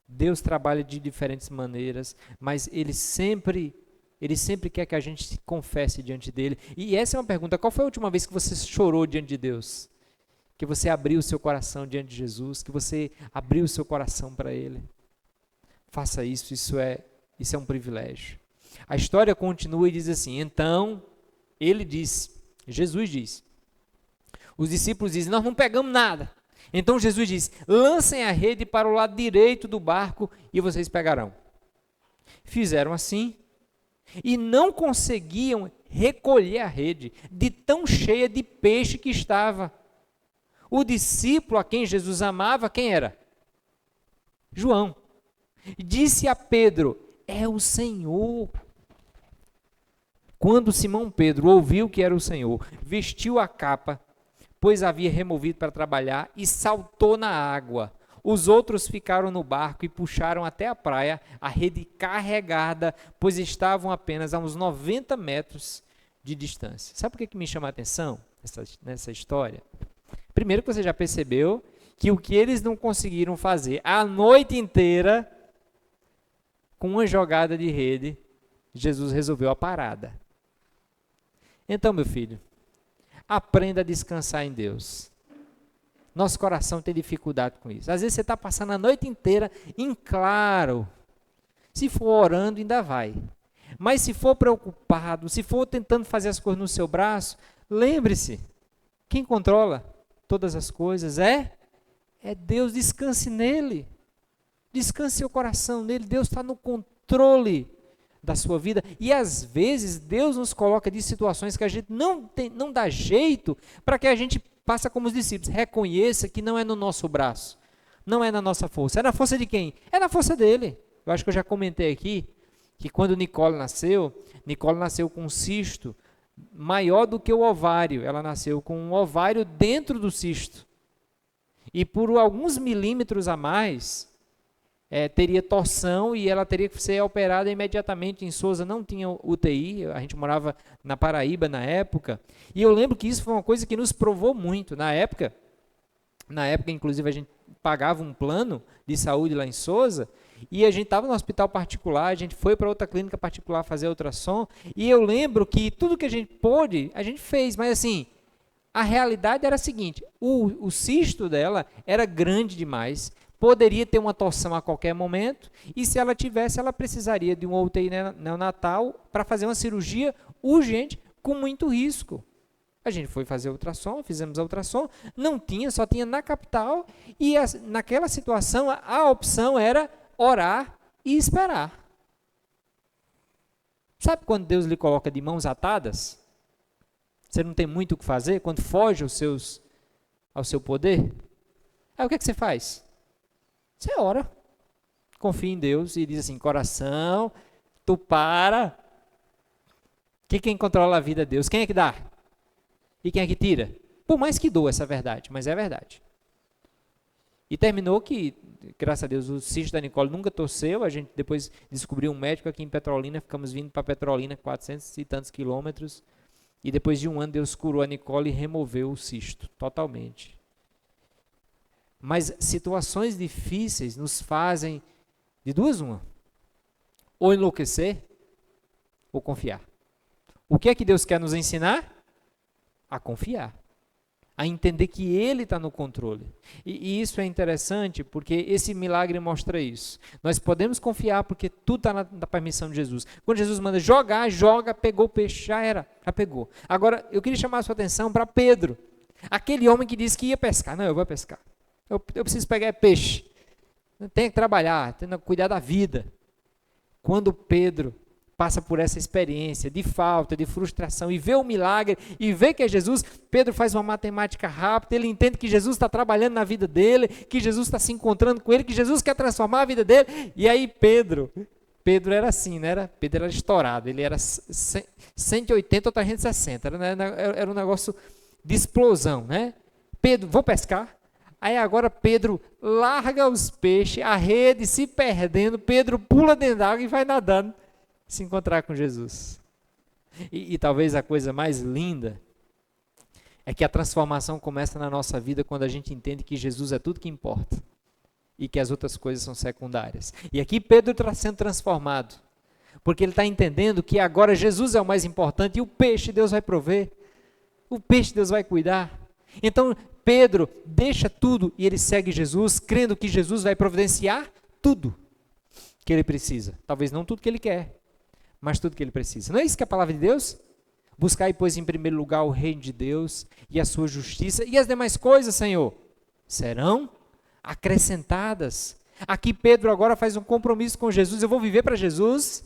Deus trabalha de diferentes maneiras, mas Ele sempre quer que a gente se confesse diante dEle. E essa é uma pergunta, qual foi a última vez que você chorou diante de Deus? Que você abriu o seu coração diante de Jesus, que você abriu o seu coração para Ele. Faça isso, isso é um privilégio. A história continua e diz assim, então, Jesus diz, os discípulos dizem, nós não pegamos nada. Então Jesus diz, lancem a rede para o lado direito do barco e vocês pegarão. Fizeram assim e não conseguiam recolher a rede, de tão cheia de peixe que estava. O discípulo a quem Jesus amava, quem era? João. Disse a Pedro, é o Senhor. Quando Simão Pedro ouviu que era o Senhor, vestiu a capa, pois havia removido para trabalhar, e saltou na água. Os outros ficaram no barco e puxaram até a praia, a rede carregada, pois estavam apenas a uns 90 metros de distância. Sabe por que me chama a atenção nessa história? Primeiro que você já percebeu que o que eles não conseguiram fazer a noite inteira, com uma jogada de rede, Jesus resolveu a parada. Então, meu filho, aprenda a descansar em Deus. Nosso coração tem dificuldade com isso. Às vezes você está passando a noite inteira em claro. Se for orando, ainda vai. Mas se for preocupado, se for tentando fazer as coisas no seu braço, lembre-se, quem controla todas as coisas é Deus. Descanse nele. Descanse seu coração nele. Deus está no controle da sua vida. E às vezes Deus nos coloca de situações que a gente não dá jeito para que a gente faça como os discípulos. Reconheça que não é no nosso braço. Não é na nossa força. É na força de quem? É na força dele. Eu acho que eu já comentei aqui que quando Nicole nasceu com um cisto maior do que o ovário. Ela nasceu com um ovário dentro do cisto. E por alguns milímetros a mais, teria torção e ela teria que ser operada imediatamente. Em Sousa não tinha UTI, a gente morava na Paraíba na época. E eu lembro que isso foi uma coisa que nos provou muito. Na época, inclusive, a gente pagava um plano de saúde lá em Sousa, e a gente estava no hospital particular, a gente foi para outra clínica particular fazer ultrassom, e eu lembro que tudo que a gente pôde, a gente fez, mas assim, a realidade era a seguinte, o cisto dela era grande demais, poderia ter uma torção a qualquer momento, e se ela tivesse, ela precisaria de uma UTI neonatal para fazer uma cirurgia urgente, com muito risco. A gente foi fazer ultrassom, fizemos a ultrassom, só tinha na capital, e naquela situação a opção era orar e esperar. Sabe quando Deus lhe coloca de mãos atadas? Você não tem muito o que fazer, quando foge ao seu poder? Aí o que você faz? Você ora, confia em Deus e diz assim, coração, tu para. Quem controla a vida é Deus. Quem é que dá? E quem é que tira? Por mais que doa essa verdade, mas é verdade. E terminou que, graças a Deus, o cisto da Nicole nunca torceu. A gente depois descobriu um médico aqui em Petrolina, ficamos vindo para Petrolina, 400 e tantos quilômetros. E depois de um ano, Deus curou a Nicole e removeu o cisto totalmente. Mas situações difíceis nos fazem de duas uma. Ou enlouquecer, ou confiar. O que é que Deus quer nos ensinar? A confiar. A entender que Ele está no controle. E isso é interessante porque esse milagre mostra isso. Nós podemos confiar porque tudo está na permissão de Jesus. Quando Jesus manda jogar, joga, pegou o peixe, já pegou. Agora, eu queria chamar a sua atenção para Pedro. Aquele homem que disse que ia pescar. Não, eu vou pescar. Eu preciso pegar peixe. Tenho que trabalhar, tenho que cuidar da vida. Quando Pedro passa por essa experiência de falta, de frustração, e vê o milagre, e vê que é Jesus, Pedro faz uma matemática rápida, ele entende que Jesus está trabalhando na vida dele, que Jesus está se encontrando com ele, que Jesus quer transformar a vida dele, e aí Pedro era assim, né? Pedro era estourado, ele era 180 ou 360, era um negócio de explosão, né? Pedro, vou pescar? Aí agora Pedro larga os peixes, a rede se perdendo, Pedro pula dentro da água e vai nadando, se encontrar com Jesus. E talvez a coisa mais linda é que a transformação começa na nossa vida quando a gente entende que Jesus é tudo que importa e que as outras coisas são secundárias. E aqui Pedro está sendo transformado, porque ele está entendendo que agora Jesus é o mais importante e o peixe Deus vai prover, o peixe Deus vai cuidar. Então Pedro deixa tudo e ele segue Jesus, crendo que Jesus vai providenciar tudo que ele precisa. Talvez não tudo que ele quer, mas tudo que ele precisa. Não é isso que é a palavra de Deus? Buscai, pois, em primeiro lugar o reino de Deus e a sua justiça, e as demais coisas, Senhor, serão acrescentadas. Aqui Pedro agora faz um compromisso com Jesus, eu vou viver para Jesus,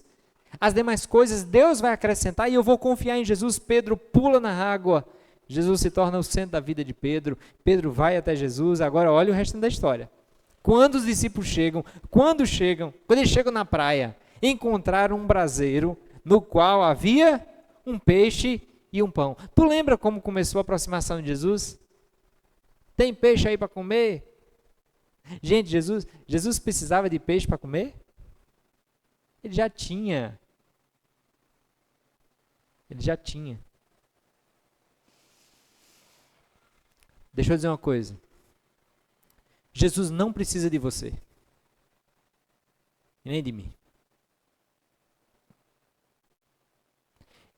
as demais coisas Deus vai acrescentar e eu vou confiar em Jesus. Pedro pula na água, Jesus se torna o centro da vida de Pedro, Pedro vai até Jesus. Agora olha o resto da história. Quando os discípulos chegam, quando eles chegam na praia, encontraram um braseiro no qual havia um peixe e um pão. Tu lembra como começou a aproximação de Jesus? Tem peixe aí para comer? Gente, Jesus precisava de peixe para comer? Ele já tinha. Ele já tinha. Deixa eu dizer uma coisa. Jesus não precisa de você. E nem de mim.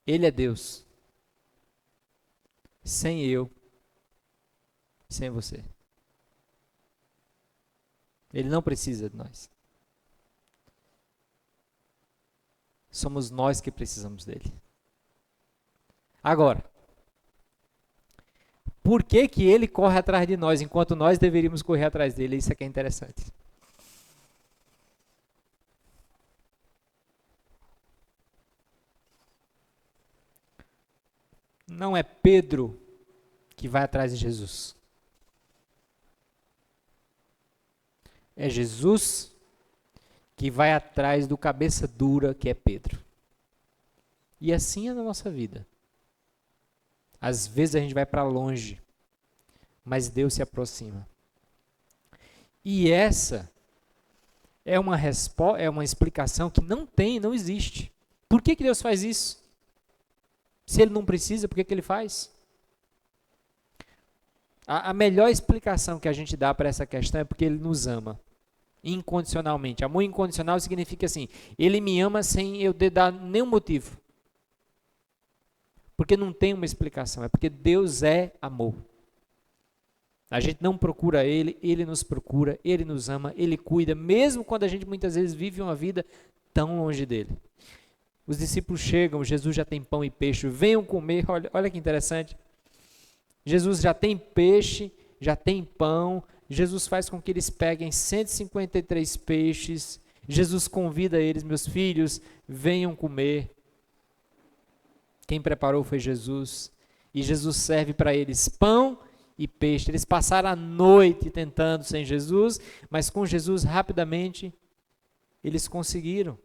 Ele é Deus. Sem eu. Sem você. Ele não precisa de nós. Somos nós que precisamos dele. Agora, por que que ele corre atrás de nós, enquanto nós deveríamos correr atrás dele? Isso aqui é interessante. Não é Pedro que vai atrás de Jesus. É Jesus que vai atrás do cabeça dura que é Pedro. E assim é na nossa vida. Às vezes a gente vai para longe, mas Deus se aproxima. E essa é uma explicação que não existe. Por que Deus faz isso? Se ele não precisa, por que ele faz? A melhor explicação que a gente dá para essa questão é porque ele nos ama. Incondicionalmente. Amor incondicional significa assim, ele me ama sem eu dar nenhum motivo. Porque não tem uma explicação, é porque Deus é amor. A gente não procura ele, ele nos procura, ele nos ama, ele cuida, mesmo quando a gente muitas vezes vive uma vida tão longe dele. Os discípulos chegam, Jesus já tem pão e peixe, venham comer, olha que interessante. Jesus já tem peixe, já tem pão, Jesus faz com que eles peguem 153 peixes, Jesus convida eles, meus filhos, venham comer. Quem preparou foi Jesus, e Jesus serve para eles pão e peixe. Eles passaram a noite tentando sem Jesus, mas com Jesus rapidamente eles conseguiram.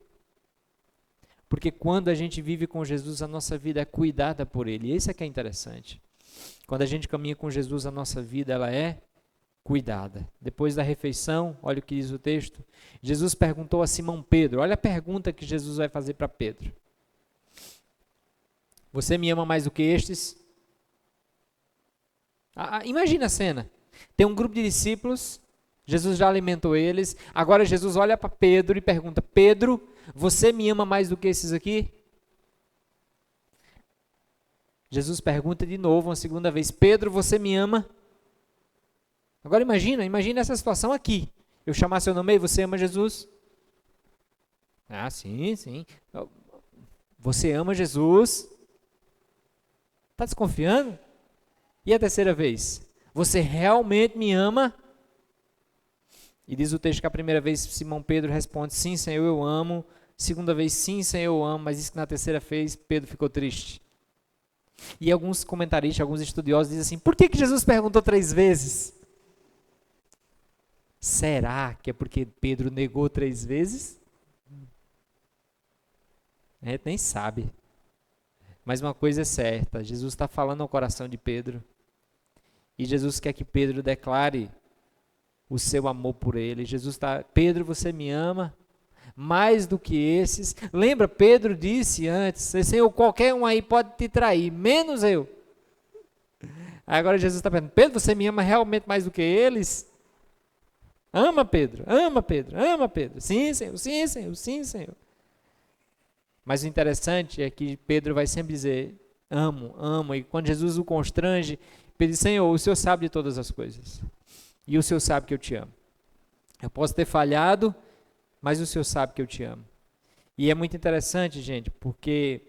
Porque quando a gente vive com Jesus, a nossa vida é cuidada por Ele, e isso é que é interessante. Quando a gente caminha com Jesus, a nossa vida ela é cuidada. Depois da refeição, olha o que diz o texto, Jesus perguntou a Simão Pedro, olha a pergunta que Jesus vai fazer para Pedro. Você me ama mais do que estes? Imagina a cena. Tem um grupo de discípulos, Jesus já alimentou eles, agora Jesus olha para Pedro e pergunta, Pedro, você me ama mais do que esses aqui? Jesus pergunta de novo, uma segunda vez, Pedro, você me ama? Agora imagina essa situação aqui. Eu chamar seu nome aí, você ama Jesus? Ah, sim. Você ama Jesus? Está desconfiando? E a terceira vez? Você realmente me ama? E diz o texto que a primeira vez Simão Pedro responde, sim, Senhor, eu amo. Segunda vez, sim, Senhor, eu amo. Mas diz que na terceira vez Pedro ficou triste. E alguns comentaristas, alguns estudiosos dizem assim, por que Jesus perguntou 3 vezes? Será que é porque Pedro negou 3 vezes? A gente nem sabe. Mas uma coisa é certa, Jesus está falando ao coração de Pedro. E Jesus quer que Pedro declare o seu amor por ele. Jesus está, Pedro, você me ama mais do que esses. Lembra, Pedro disse antes, Senhor, qualquer um aí pode te trair, menos eu. Agora Jesus está perguntando, Pedro, você me ama realmente mais do que eles? Ama Pedro, ama Pedro, ama Pedro. Sim, Senhor, sim, Senhor, sim, Senhor. Mas o interessante é que Pedro vai sempre dizer, amo. E quando Jesus o constrange, Pedro diz, Senhor, o Senhor sabe de todas as coisas. E o Senhor sabe que eu te amo. Eu posso ter falhado, mas o Senhor sabe que eu te amo. E é muito interessante, gente, porque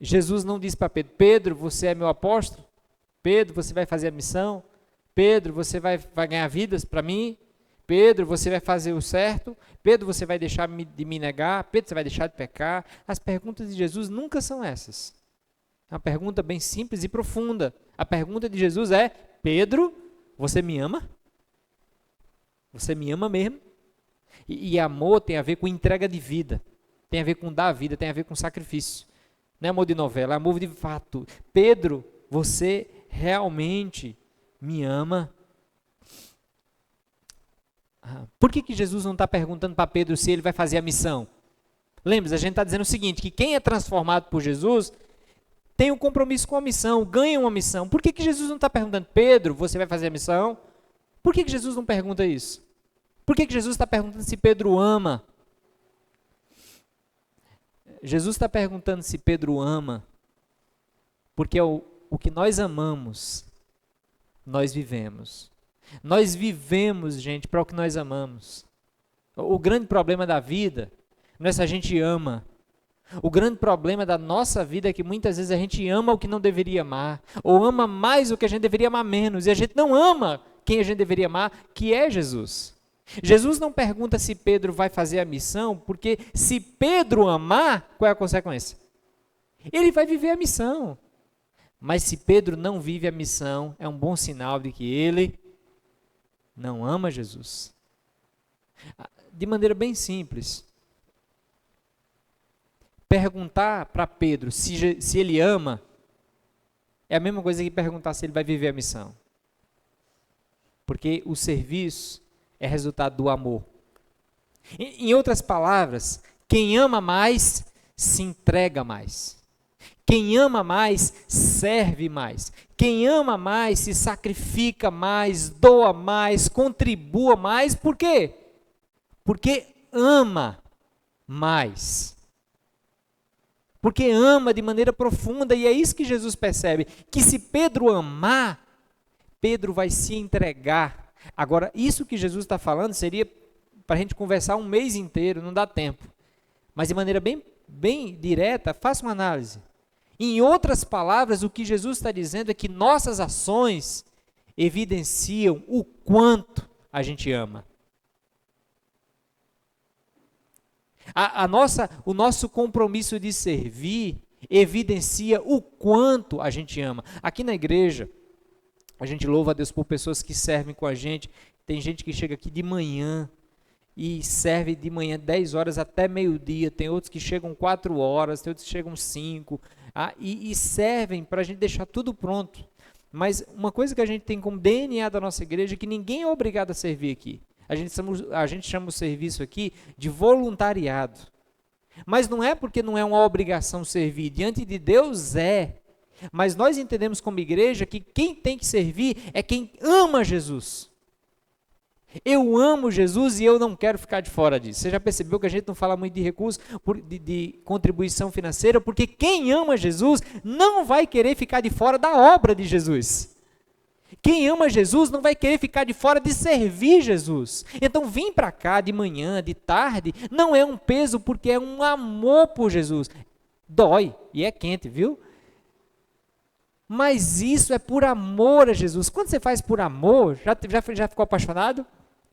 Jesus não diz para Pedro, Pedro, você é meu apóstolo? Pedro, você vai fazer a missão? Pedro, você vai ganhar vidas para mim? Pedro, você vai fazer o certo? Pedro, você vai deixar de me negar? Pedro, você vai deixar de pecar? As perguntas de Jesus nunca são essas. É uma pergunta bem simples e profunda. A pergunta de Jesus é, Pedro, você me ama? Você me ama mesmo? E amor tem a ver com entrega de vida. Tem a ver com dar vida, tem a ver com sacrifício. Não é amor de novela, é amor de fato. Pedro, você realmente me ama? Por que Jesus não está perguntando para Pedro se ele vai fazer a missão? Lembra, a gente está dizendo o seguinte, que quem é transformado por Jesus tem um compromisso com a missão, ganha uma missão. Por que Jesus não está perguntando, Pedro, você vai fazer a missão? Por que Jesus não pergunta isso? Por que Jesus está perguntando se Pedro ama? Jesus está perguntando se Pedro ama, porque o que nós amamos, nós vivemos. Nós vivemos, gente, para o que nós amamos. O grande problema da vida não é se a gente ama. O grande problema da nossa vida é que muitas vezes a gente ama o que não deveria amar, ou ama mais o que a gente deveria amar menos, e a gente não ama quem a gente deveria amar, que é Jesus. Jesus não pergunta se Pedro vai fazer a missão, porque se Pedro amar, qual é a consequência? Ele vai viver a missão. Mas se Pedro não vive a missão, é um bom sinal de que ele não ama Jesus. De maneira bem simples, perguntar para Pedro se ele ama é a mesma coisa que perguntar se ele vai viver a missão. Porque o serviço é resultado do amor. Em outras palavras, quem ama mais, se entrega mais. Quem ama mais, serve mais. Quem ama mais, se sacrifica mais, doa mais, contribua mais. Por quê? Porque ama mais. Porque ama de maneira profunda, e é isso que Jesus percebe, que se Pedro amar, Pedro vai se entregar. Agora, isso que Jesus está falando seria para a gente conversar um mês inteiro, não dá tempo. Mas de maneira bem direta, faça uma análise. Em outras palavras, o que Jesus está dizendo é que nossas ações evidenciam o quanto a gente ama. O nosso compromisso de servir evidencia o quanto a gente ama. Aqui na igreja, a gente louva a Deus por pessoas que servem com a gente. Tem gente que chega aqui de manhã e serve de manhã 10 horas até meio-dia. Tem outros que chegam 4 horas, tem outros que chegam 5. E servem para a gente deixar tudo pronto. Mas uma coisa que a gente tem como DNA da nossa igreja é que ninguém é obrigado a servir aqui. A gente chama o serviço aqui de voluntariado. Mas não é porque não é uma obrigação servir. Diante de Deus é. Mas nós entendemos como igreja que quem tem que servir é quem ama Jesus. Eu amo Jesus e eu não quero ficar de fora disso. Você já percebeu que a gente não fala muito de recurso, de contribuição financeira, porque quem ama Jesus não vai querer ficar de fora da obra de Jesus. Quem ama Jesus não vai querer ficar de fora de servir Jesus. Então vir para cá de manhã, de tarde, não é um peso, porque é um amor por Jesus. Dói e é quente, viu? Mas isso é por amor a Jesus. Quando você faz por amor, já ficou apaixonado?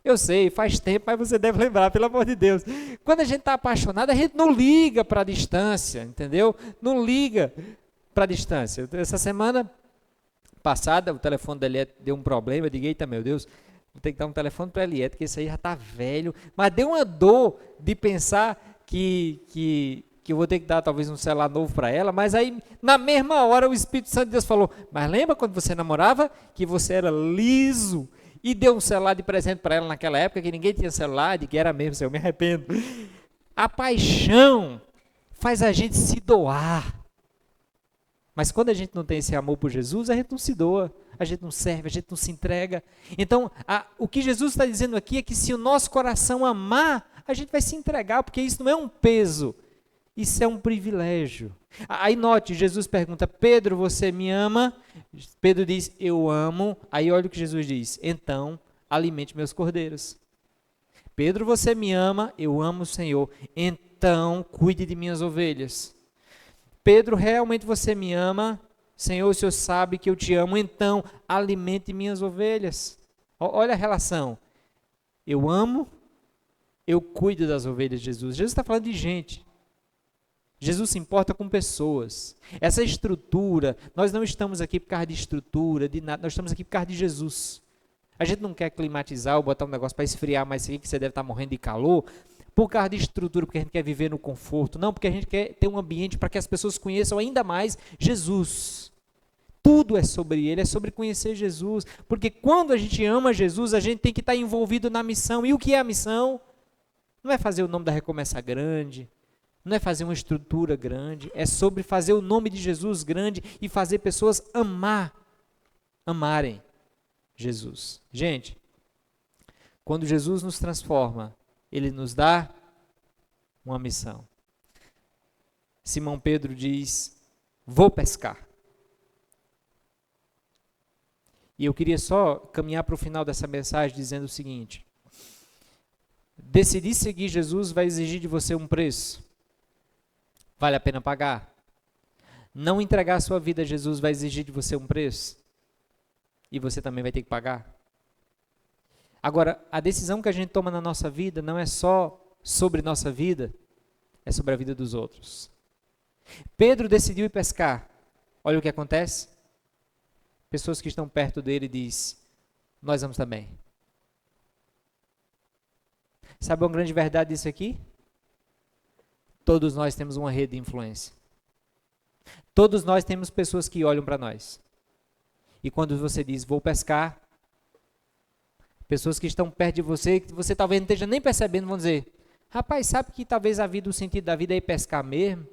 Eu sei, faz tempo, mas você deve lembrar, pelo amor de Deus. Quando a gente está apaixonado, a gente não liga para a distância, entendeu? Não liga para a distância. Essa semana passada, o telefone da Eliette deu um problema. Eu digo, eita, meu Deus, vou ter que dar um telefone para a Eliette, porque esse aí já está velho. Mas deu uma dor de pensar que eu vou ter que dar talvez um celular novo para ela, mas aí na mesma hora o Espírito Santo de Deus falou, mas lembra quando você namorava que você era liso e deu um celular de presente para ela naquela época que ninguém tinha celular, de que era mesmo, eu me arrependo. A paixão faz a gente se doar, mas quando a gente não tem esse amor por Jesus, a gente não se doa, a gente não serve, a gente não se entrega. Então o que Jesus está dizendo aqui é que se o nosso coração amar, a gente vai se entregar, porque isso não é um peso, isso é um privilégio. Aí note, Jesus pergunta, Pedro, você me ama? Pedro diz, eu amo. Aí olha o que Jesus diz, então alimente meus cordeiros. Pedro, você me ama? Eu amo o Senhor. Então cuide de minhas ovelhas. Pedro, realmente você me ama? Senhor, o Senhor sabe que eu te amo, então alimente minhas ovelhas. Olha a relação. Eu amo, eu cuido das ovelhas de Jesus. Jesus está falando de gente. Jesus se importa com pessoas. Essa estrutura, nós não estamos aqui por causa de estrutura, de nada, nós estamos aqui por causa de Jesus. A gente não quer climatizar ou botar um negócio para esfriar mais aqui, que você deve estar morrendo de calor, por causa de estrutura, porque a gente quer viver no conforto, não, porque a gente quer ter um ambiente para que as pessoas conheçam ainda mais Jesus. Tudo é sobre Ele, é sobre conhecer Jesus, porque quando a gente ama Jesus, a gente tem que estar envolvido na missão. E o que é a missão? Não é fazer o nome da Recomeça grande, não é fazer uma estrutura grande, é sobre fazer o nome de Jesus grande e fazer pessoas amarem Jesus. Gente, quando Jesus nos transforma, Ele nos dá uma missão. Simão Pedro diz, vou pescar. E eu queria só caminhar para o final dessa mensagem dizendo o seguinte: decidir seguir Jesus vai exigir de você um preço. Vale a pena pagar. Não entregar a sua vida a Jesus vai exigir de você um preço. E você também vai ter que pagar. Agora, a decisão que a gente toma na nossa vida não é só sobre nossa vida, é sobre a vida dos outros. Pedro decidiu ir pescar. Olha o que acontece. Pessoas que estão perto dele dizem, nós vamos também. Sabe uma grande verdade disso aqui? Todos nós temos uma rede de influência. Todos nós temos pessoas que olham para nós. E quando você diz, vou pescar, pessoas que estão perto de você, que você talvez não esteja nem percebendo, vão dizer, rapaz, sabe que talvez a vida, o sentido da vida é ir pescar mesmo?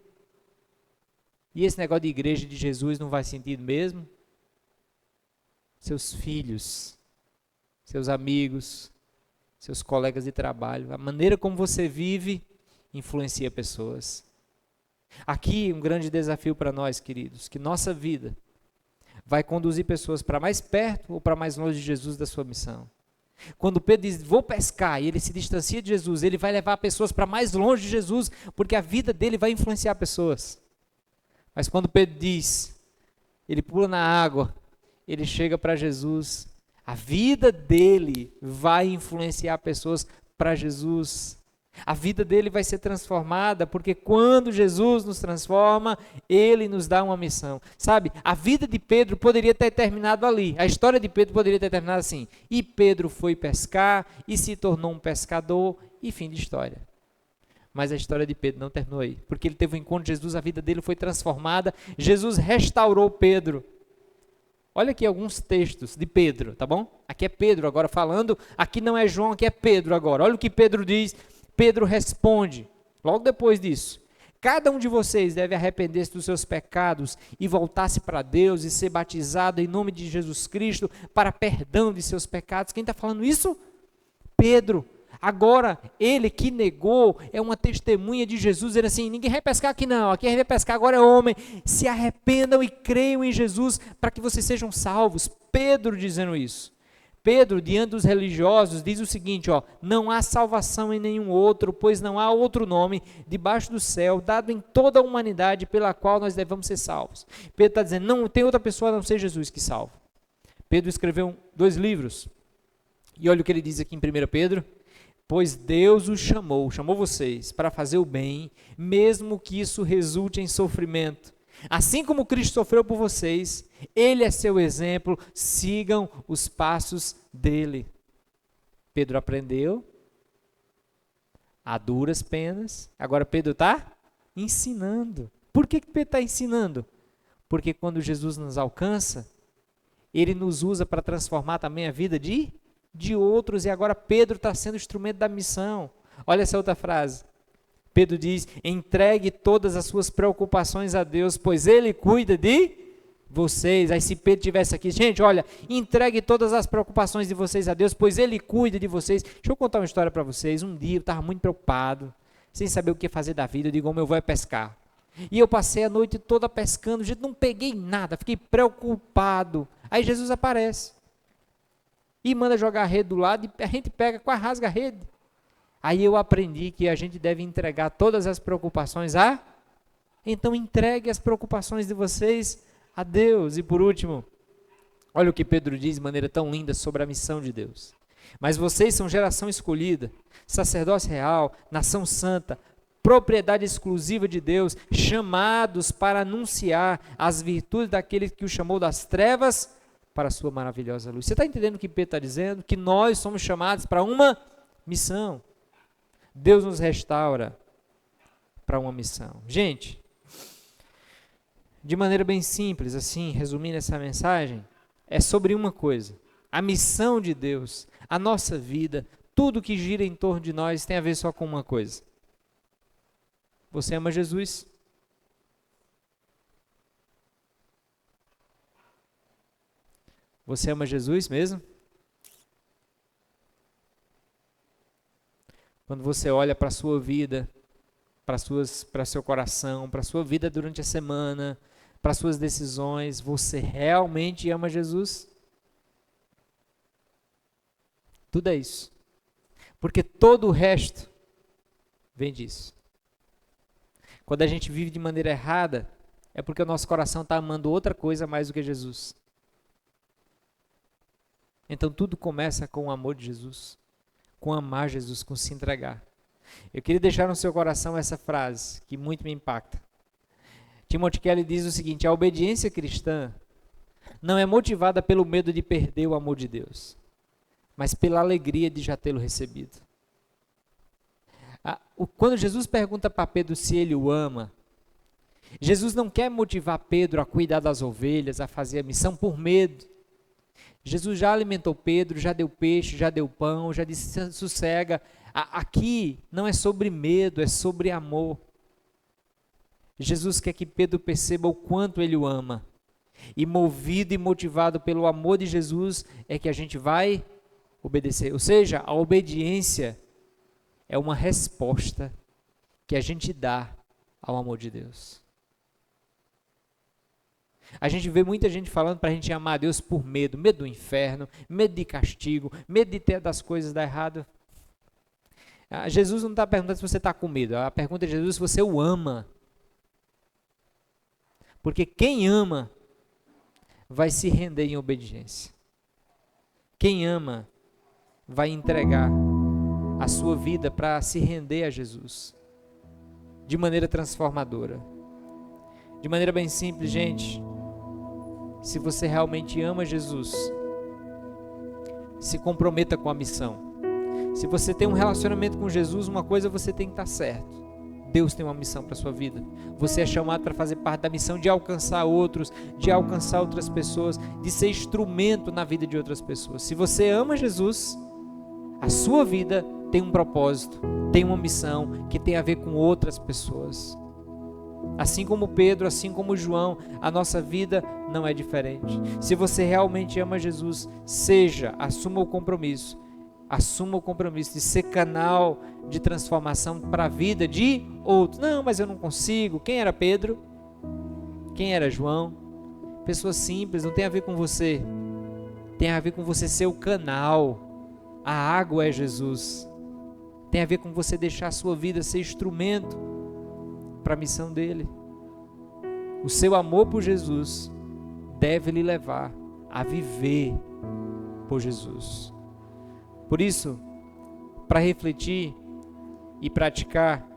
E esse negócio de igreja de Jesus não faz sentido mesmo? Seus filhos, seus amigos, seus colegas de trabalho, a maneira como você vive influencia pessoas. Aqui um grande desafio para nós, queridos, que nossa vida vai conduzir pessoas para mais perto ou para mais longe de Jesus da sua missão. Quando Pedro diz, vou pescar, e ele se distancia de Jesus, ele vai levar pessoas para mais longe de Jesus, porque a vida dele vai influenciar pessoas. Mas quando Pedro diz, ele pula na água, ele chega para Jesus, a vida dele vai influenciar pessoas para Jesus. A vida dele vai ser transformada, porque quando Jesus nos transforma, Ele nos dá uma missão. Sabe, a vida de Pedro poderia ter terminado ali. A história de Pedro poderia ter terminado assim. E Pedro foi pescar, e se tornou um pescador, e fim de história. Mas a história de Pedro não terminou aí. Porque ele teve um encontro com Jesus, a vida dele foi transformada. Jesus restaurou Pedro. Olha aqui alguns textos de Pedro, tá bom? Aqui é Pedro agora falando, aqui não é João, aqui é Pedro agora. Olha o que Pedro diz. Pedro responde, logo depois disso, cada um de vocês deve arrepender-se dos seus pecados e voltar-se para Deus e ser batizado em nome de Jesus Cristo para perdão de seus pecados. Quem está falando isso? Pedro. Agora, ele que negou é uma testemunha de Jesus, dizendo assim, ninguém vai pescar aqui não, aqui vai pescar agora é homem. Se arrependam e creiam em Jesus para que vocês sejam salvos. Pedro dizendo isso. Pedro, diante dos religiosos, diz o seguinte, não há salvação em nenhum outro, pois não há outro nome debaixo do céu, dado em toda a humanidade, pela qual nós devemos ser salvos. Pedro está dizendo, não tem outra pessoa a não ser Jesus que salva. Pedro escreveu 2 livros, e olha o que ele diz aqui em 1 Pedro, pois Deus os chamou vocês, para fazer o bem, mesmo que isso resulte em sofrimento. Assim como Cristo sofreu por vocês, Ele é seu exemplo, sigam os passos dele. Pedro aprendeu, a duras penas, agora Pedro está ensinando. Por que Pedro está ensinando? Porque quando Jesus nos alcança, Ele nos usa para transformar também a vida de outros, e agora Pedro está sendo instrumento da missão. Olha essa outra frase. Pedro diz, entregue todas as suas preocupações a Deus, pois Ele cuida de vocês. Aí se Pedro estivesse aqui, gente, olha, entregue todas as preocupações de vocês a Deus, pois Ele cuida de vocês. Deixa eu contar uma história para vocês. Um dia eu estava muito preocupado, sem saber o que fazer da vida. Eu digo, meu avô é pescar. E eu passei a noite toda pescando, gente, não peguei nada, fiquei preocupado. Aí Jesus aparece e manda jogar a rede do lado, e a gente pega, quase rasga a rede. Aí eu aprendi que a gente deve entregar todas as preocupações Então entregue as preocupações de vocês a Deus. E por último, olha o que Pedro diz de maneira tão linda sobre a missão de Deus. Mas vocês são geração escolhida, sacerdócio real, nação santa, propriedade exclusiva de Deus, chamados para anunciar as virtudes daquele que o chamou das trevas para a sua maravilhosa luz. Você está entendendo o que Pedro está dizendo? Que nós somos chamados para uma missão. Deus nos restaura para uma missão. Gente, de maneira bem simples, assim, resumindo essa mensagem, é sobre uma coisa: a missão de Deus, a nossa vida, tudo que gira em torno de nós tem a ver só com uma coisa. Você ama Jesus? Você ama Jesus mesmo? Quando você olha para a sua vida, para seu coração, para a sua vida durante a semana, para suas decisões, você realmente ama Jesus? Tudo é isso. Porque todo o resto vem disso. Quando a gente vive de maneira errada, é porque o nosso coração está amando outra coisa mais do que Jesus. Então tudo começa com o amor de Jesus, com amar Jesus, com se entregar. Eu queria deixar no seu coração essa frase, que muito me impacta. Timothy Keller diz o seguinte: a obediência cristã não é motivada pelo medo de perder o amor de Deus, mas pela alegria de já tê-lo recebido. Quando Jesus pergunta para Pedro se ele o ama, Jesus não quer motivar Pedro a cuidar das ovelhas, a fazer a missão por medo. Jesus já alimentou Pedro, já deu peixe, já deu pão, já disse: sossega. Aqui não é sobre medo, é sobre amor. Jesus quer que Pedro perceba o quanto ele o ama. E movido e motivado pelo amor de Jesus é que a gente vai obedecer. Ou seja, a obediência é uma resposta que a gente dá ao amor de Deus. A gente vê muita gente falando para a gente amar a Deus por medo. Medo do inferno, medo de castigo, medo de ter das coisas dar errado. Jesus não está perguntando se você está com medo. A pergunta de Jesus é se você o ama. Porque quem ama vai se render em obediência. Quem ama vai entregar a sua vida para se render a Jesus. De maneira transformadora. De maneira bem simples, gente. Se você realmente ama Jesus, se comprometa com a missão. Se você tem um relacionamento com Jesus, uma coisa você tem que estar certo: Deus tem uma missão para a sua vida. Você é chamado para fazer parte da missão de alcançar outros, de alcançar outras pessoas, de ser instrumento na vida de outras pessoas. Se você ama Jesus, a sua vida tem um propósito, tem uma missão que tem a ver com outras pessoas. Assim como Pedro, assim como João, a nossa vida não é diferente. Se você realmente ama Jesus, assuma o compromisso de ser canal de transformação para a vida de outros. Não, mas eu não consigo. Quem era Pedro? Quem era João? Pessoas simples, não tem a ver com você. Tem a ver com você ser o canal. A água é Jesus. Tem a ver com você deixar a sua vida ser instrumento para a missão dele. O seu amor por Jesus deve lhe levar a viver por Jesus. Por isso, para refletir e praticar,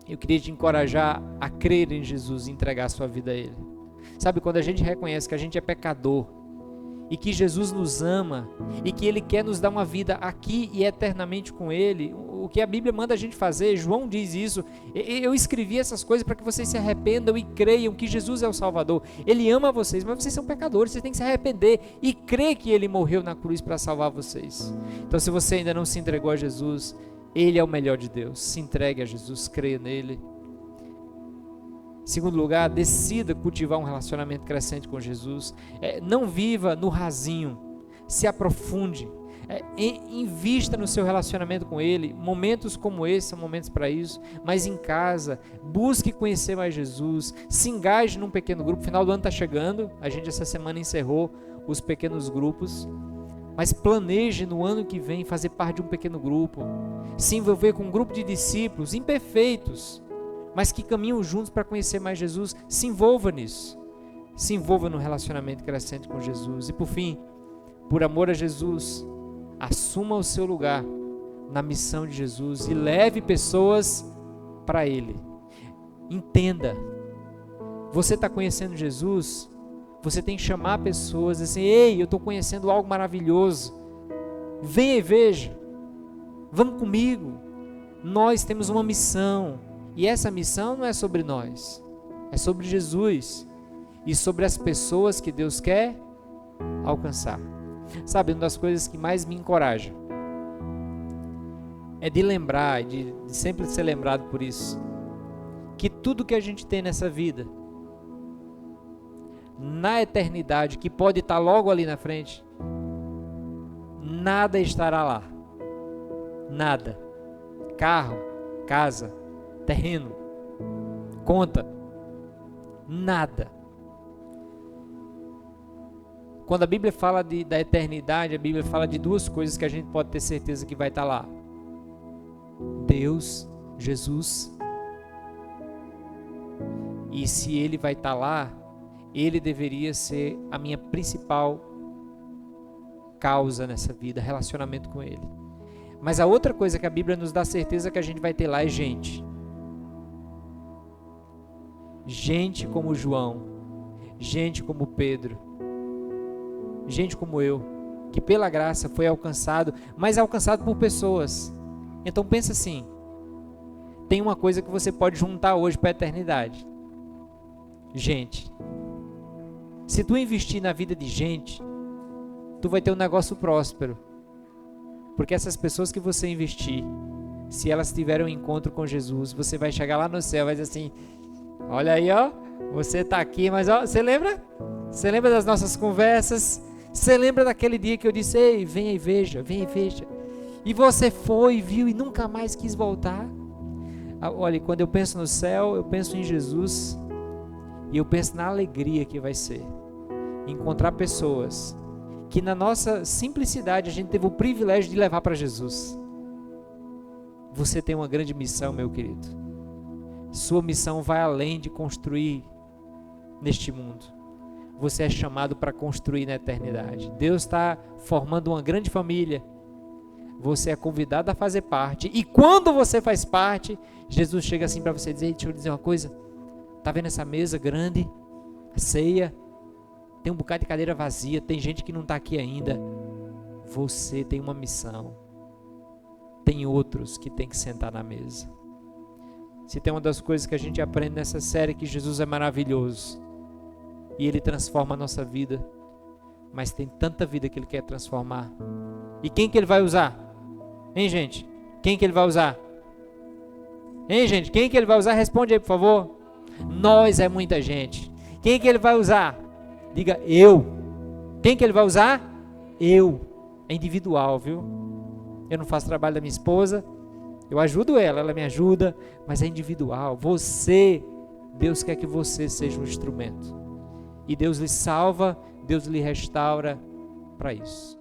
eu queria te encorajar a crer em Jesus e entregar a sua vida a Ele. Sabe, quando a gente reconhece que a gente é pecador e que Jesus nos ama e que Ele quer nos dar uma vida aqui e eternamente com Ele, o que a Bíblia manda a gente fazer, João diz isso: eu escrevi essas coisas para que vocês se arrependam e creiam que Jesus é o Salvador. Ele ama vocês, mas vocês são pecadores, vocês têm que se arrepender e crer que Ele morreu na cruz para salvar vocês. Então, se você ainda não se entregou a Jesus, Ele é o melhor de Deus. Se entregue a Jesus, creia nele. Em segundo lugar, decida cultivar um relacionamento crescente com Jesus. Não viva no rasinho, se aprofunde, invista no seu relacionamento com Ele. Momentos como esse são momentos para isso, mas em casa, busque conhecer mais Jesus, se engaje num pequeno grupo. O final do ano está chegando, a gente essa semana encerrou os pequenos grupos, mas planeje no ano que vem fazer parte de um pequeno grupo, se envolver com um grupo de discípulos imperfeitos, mas que caminham juntos para conhecer mais Jesus. Se envolva nisso. Se envolva no relacionamento crescente com Jesus. E por fim, por amor a Jesus, assuma o seu lugar na missão de Jesus e leve pessoas para Ele. Entenda, você está conhecendo Jesus, você tem que chamar pessoas assim: ei, eu estou conhecendo algo maravilhoso, venha e veja, vamos comigo. Nós temos uma missão, e essa missão não é sobre nós, é sobre Jesus e sobre as pessoas que Deus quer alcançar. Sabe, uma das coisas que mais me encoraja é de lembrar, de sempre ser lembrado por isso, que tudo que a gente tem nessa vida, na eternidade, que pode estar logo ali na frente, nada estará lá. Nada. Carro, casa, terreno, conta, nada. Quando a Bíblia fala da eternidade, a Bíblia fala de duas coisas que a gente pode ter certeza que vai estar lá: Deus, Jesus. E se Ele vai estar lá, Ele deveria ser a minha principal causa nessa vida, relacionamento com Ele. Mas a outra coisa que a Bíblia nos dá certeza que a gente vai ter lá é gente. Gente como João, gente como Pedro, gente como eu, que pela graça foi alcançado, mas alcançado por pessoas. Então pensa assim, tem uma coisa que você pode juntar hoje para a eternidade: gente. Se tu investir na vida de gente, tu vai ter um negócio próspero. Porque essas pessoas que você investir, se elas tiverem um encontro com Jesus, você vai chegar lá no céu e vai dizer assim: olha aí, ó, você está aqui, mas ó, você lembra? Você lembra das nossas conversas? Você lembra daquele dia que eu disse: ei, vem e veja, vem e veja. E você foi, viu e nunca mais quis voltar? Olha, quando eu penso no céu, eu penso em Jesus e eu penso na alegria que vai ser encontrar pessoas que na nossa simplicidade a gente teve o privilégio de levar para Jesus. Você tem uma grande missão, meu querido. Sua missão vai além de construir neste mundo. Você é chamado para construir na eternidade. Deus está formando uma grande família. Você é convidado a fazer parte. E quando você faz parte, Jesus chega assim para você e diz: deixa eu dizer uma coisa. Está vendo essa mesa grande? A ceia? Tem um bocado de cadeira vazia, tem gente que não está aqui ainda. Você tem uma missão. Tem outros que tem que sentar na mesa. Se tem uma das coisas que a gente aprende nessa série, que Jesus é maravilhoso e Ele transforma a nossa vida, mas tem tanta vida que Ele quer transformar. E quem que Ele vai usar? Hein, gente? Quem que Ele vai usar? Hein, gente? Quem que Ele vai usar? Responde aí, por favor. Nós é muita gente. Quem que Ele vai usar? Diga: eu. Quem que Ele vai usar? Eu. É individual, viu? Eu não faço trabalho da minha esposa, eu ajudo ela, ela me ajuda, mas é individual. Você, Deus quer que você seja um instrumento. E Deus lhe salva, Deus lhe restaura para isso.